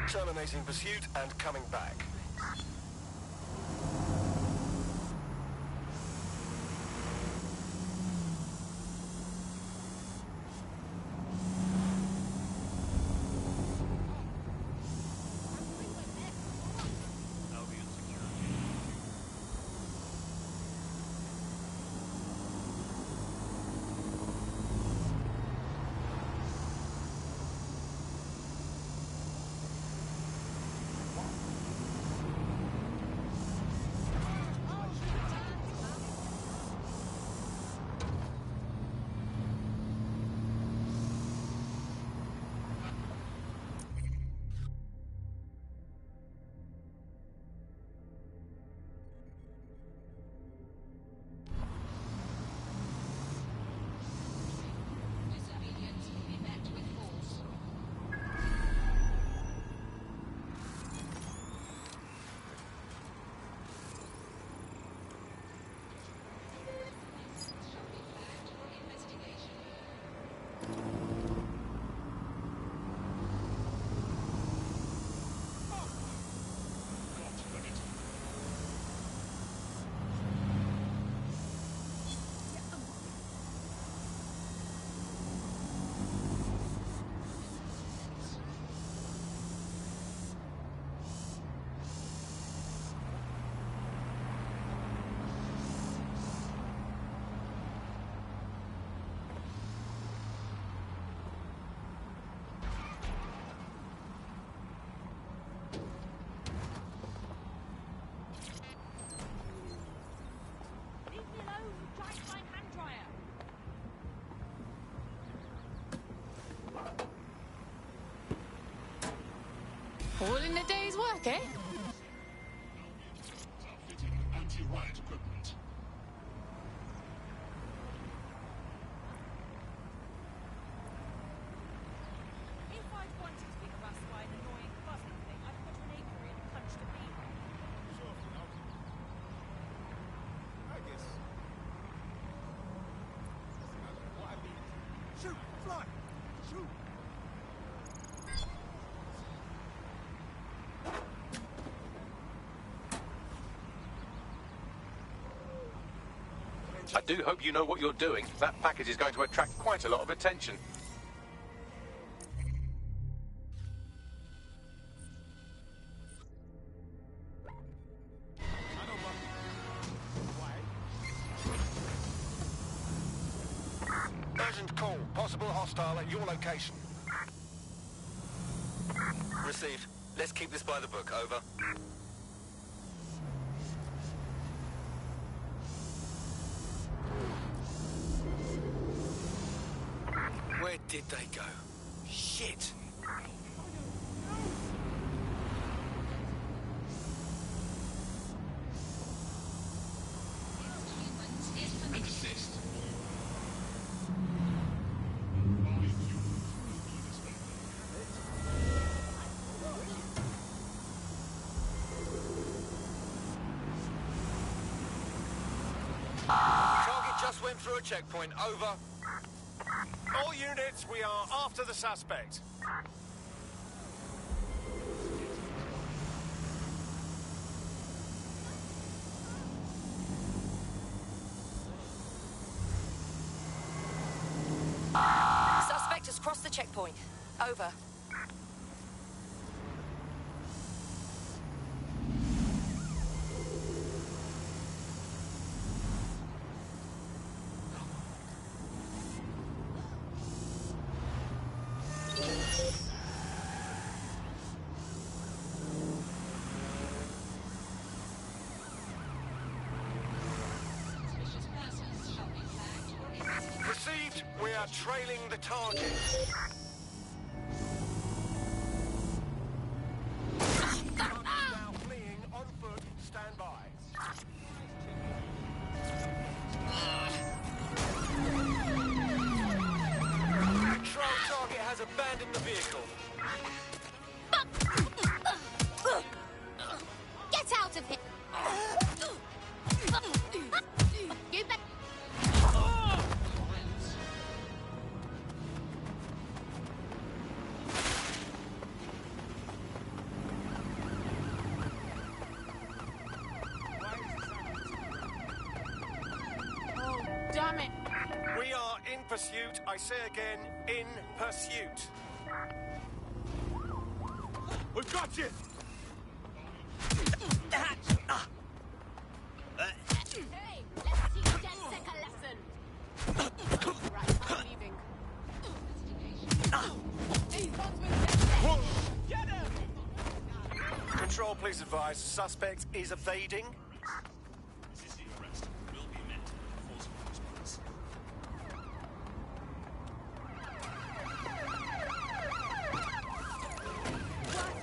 Terminating pursuit and coming back. All in a day's work, eh? Anti-riot equipment. If I'd wanted to be harassed by an annoying buzzing thing, I'd put an acre in and punched a bee. I guess. What I mean. Shoot! Fly! Shoot! I do hope you know what you're doing. That package is going to attract quite a lot of attention. Urgent call. Possible hostile at your location. Received. Let's keep this by the book. Over. Where did they go? Shit! Assist. Target just went through a checkpoint. Over. All units, we are after the suspect. Suspect has crossed the checkpoint. Over. Received. We are trailing the target. Now fleeing on foot Get out of here! You bet. Oh, damn it! We are in pursuit. I say again, in pursuit. We've got you! Hey, let's teach DedSec a lesson. Right, I'm leaving. Get him! Control, please advise. Suspect is evading. Resisting arrest will be met with forcible response.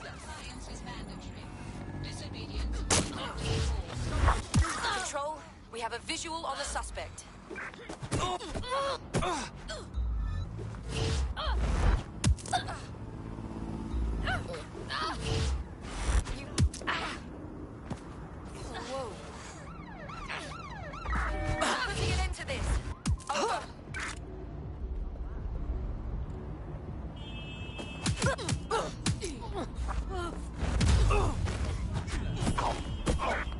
Compliance is mandatory. Disobedience not enforced. Control, we have a visual on the suspect. Whoa. Putting an end to this. Over.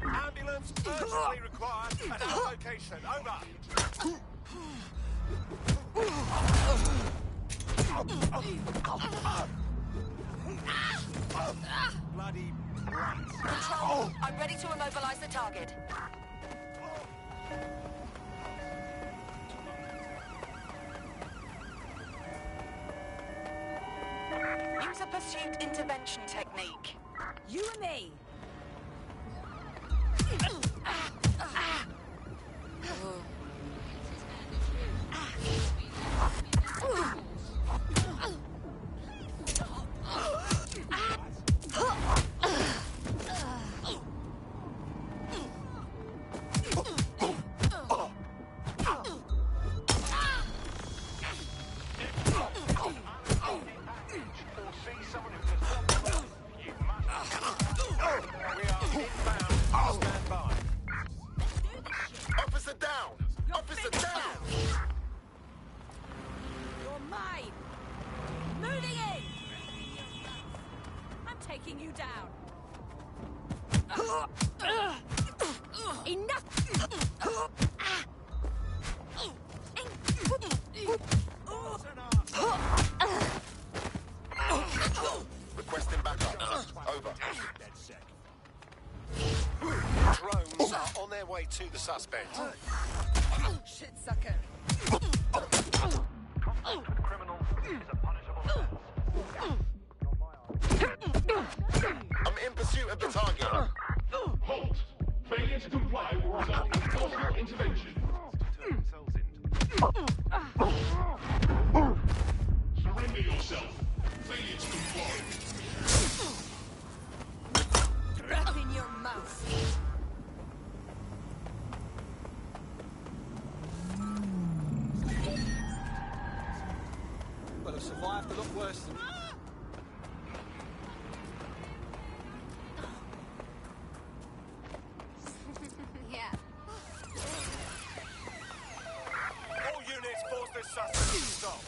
Ambulance urgently required at our location. Over. Bloody brats. Control, I'm ready to immobilize the target. Use a pursuit intervention technique. You and me. Officer down! Officer down! You're mine. Moving in. I'm taking you down. Enough. Requesting backup. Over. Drones are on their way to the suspect. Shit sucker. Contact with criminals is a punishable offense. I'm in pursuit of the target. Halt! Failure to comply will result in forcible intervention. Surrender yourself. Failure to comply. Breath in your mouth. Well, have survived a lot worse than... Yeah. All units force this suspect to stop.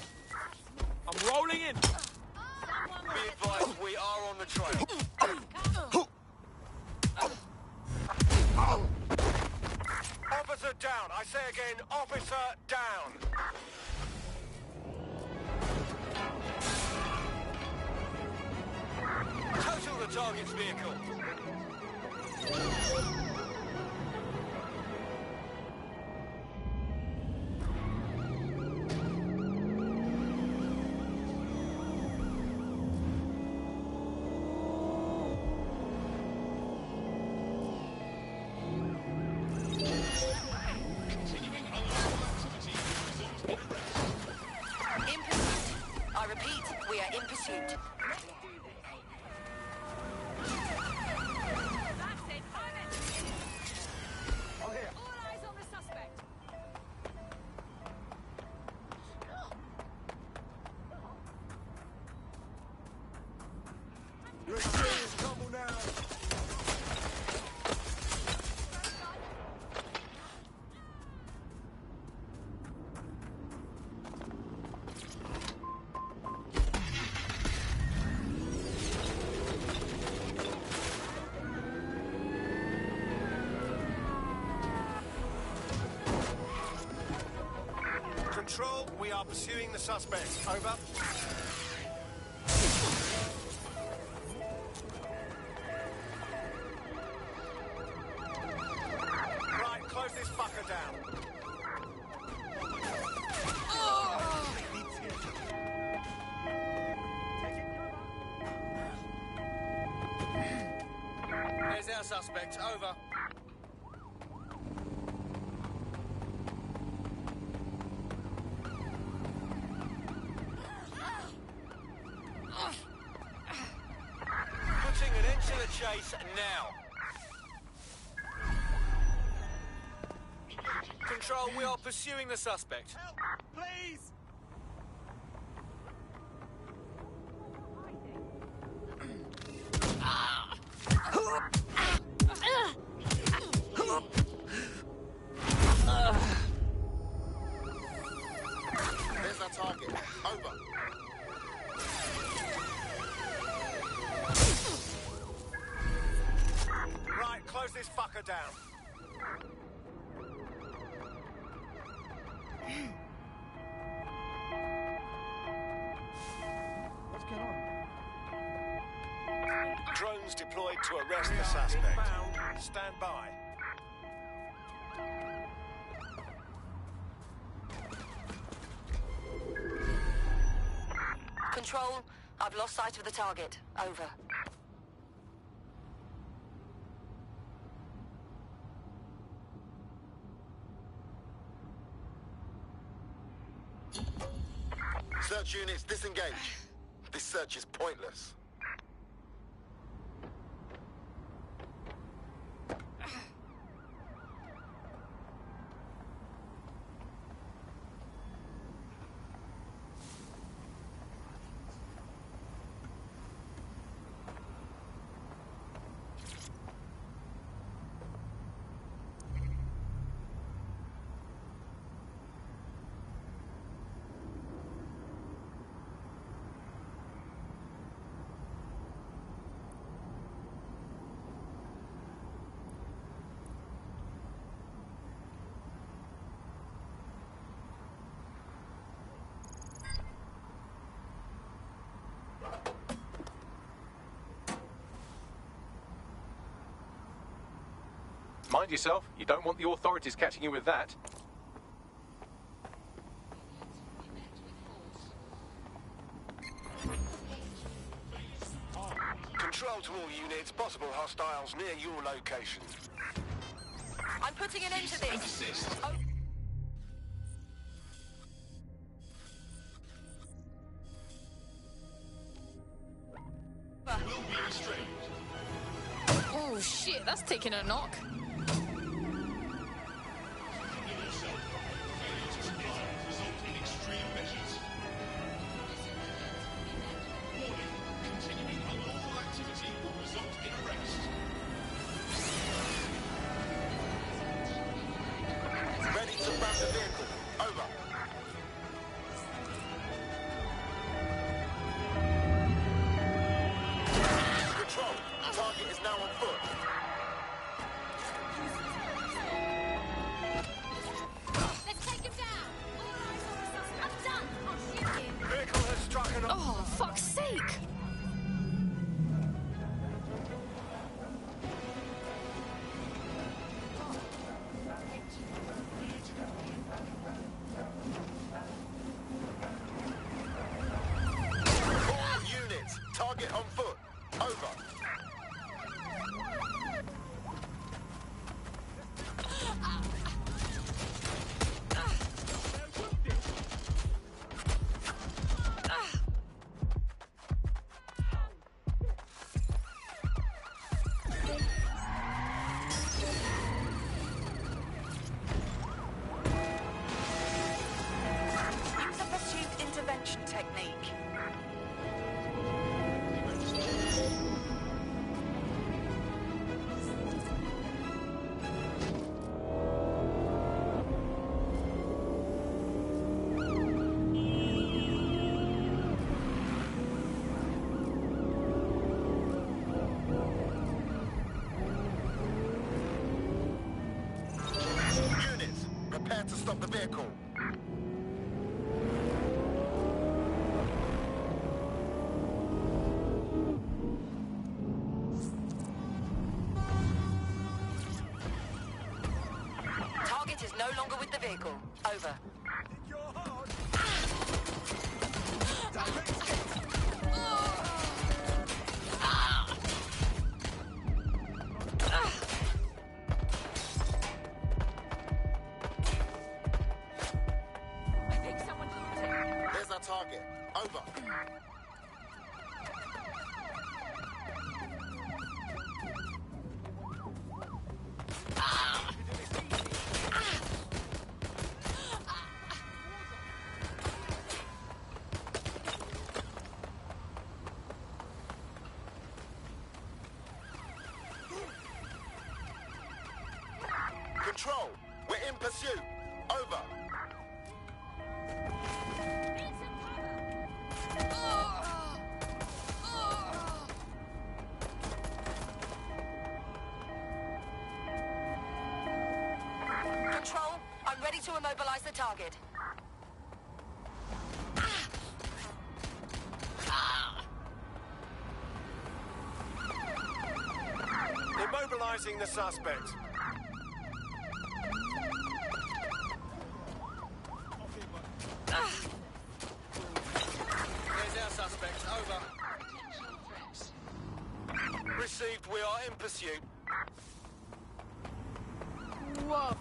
I'm rolling in! Be advised, we are on the trail. Officer down. I say again, officer down. Total the target's vehicle. In pursuit. I repeat, we are in pursuit. That's it. I'm in. All eyes on the suspect. You're in serious trouble now. Control, we are pursuing the suspect. Over. Right, close this fucker down. There's our suspect. Over. Putting an end to the chase now. Control, we are pursuing the suspect. Help, please! There's our target. Over. Right, close this fucker down. What's going on? Drones deployed to arrest the suspect. Inbound. Stand by. Control, I've lost sight of the target. Over. Search units disengage. This search is pointless. Mind yourself, you don't want the authorities catching you with that. Control to all units, possible hostiles near your location. I'm putting an end to this. Oh. Oh shit, that's taking a knock. Ready to ram the vehicle. Over. Control, target is now on foot. Let's take him down. All eyes on the suspect. I'm done. I'll shoot you. Vehicle has struck an... Oh, fuck's sake! All units, target on foot. Over. Use the pursuit intervention technique. had to stop the vehicle. Target is no longer with the vehicle. Over. I think someone's looting. There's our target. Over. Control, we're in pursuit. Over. Control, I'm ready to immobilize the target. Immobilizing the suspect. There's our suspect. Over. Received. We are in pursuit. Whoa.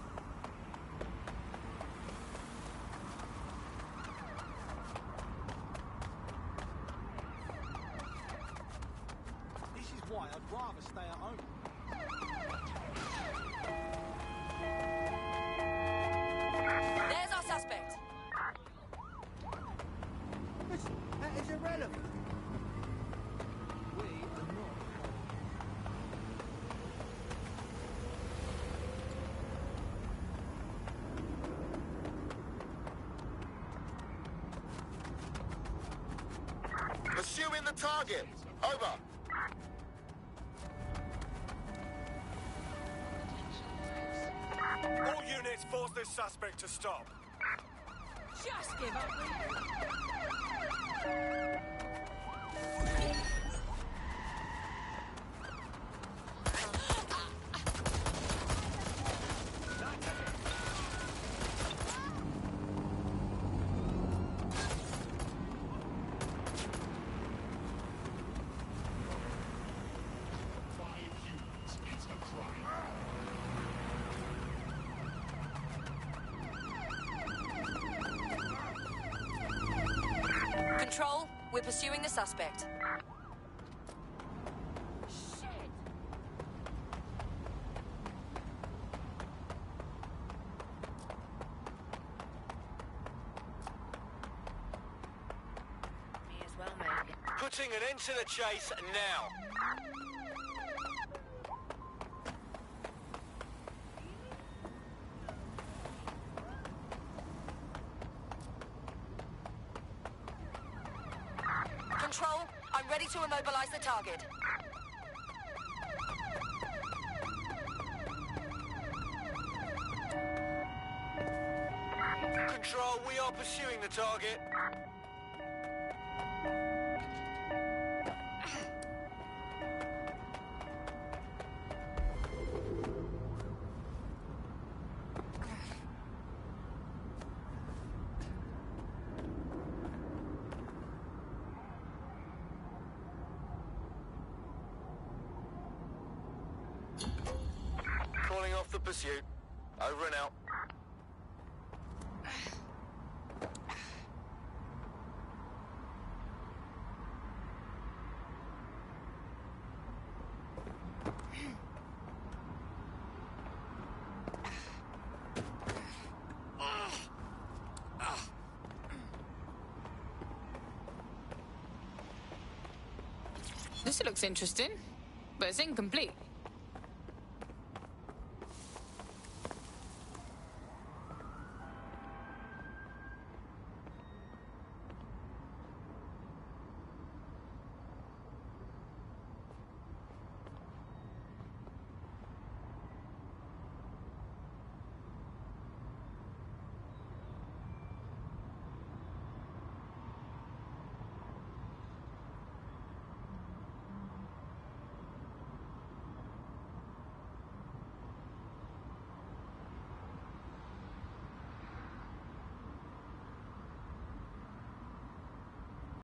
This is why I'd rather stay at home. There's our suspect. That is irrelevant. We are not. Pursuing the target. Over. All units, force this suspect to stop. Just give up. Control, we're pursuing the suspect. Putting an end to the chase now. Control, I'm ready to immobilize the target. Control, we are pursuing the target. Calling off the pursuit. Over and out. This looks interesting, but it's incomplete.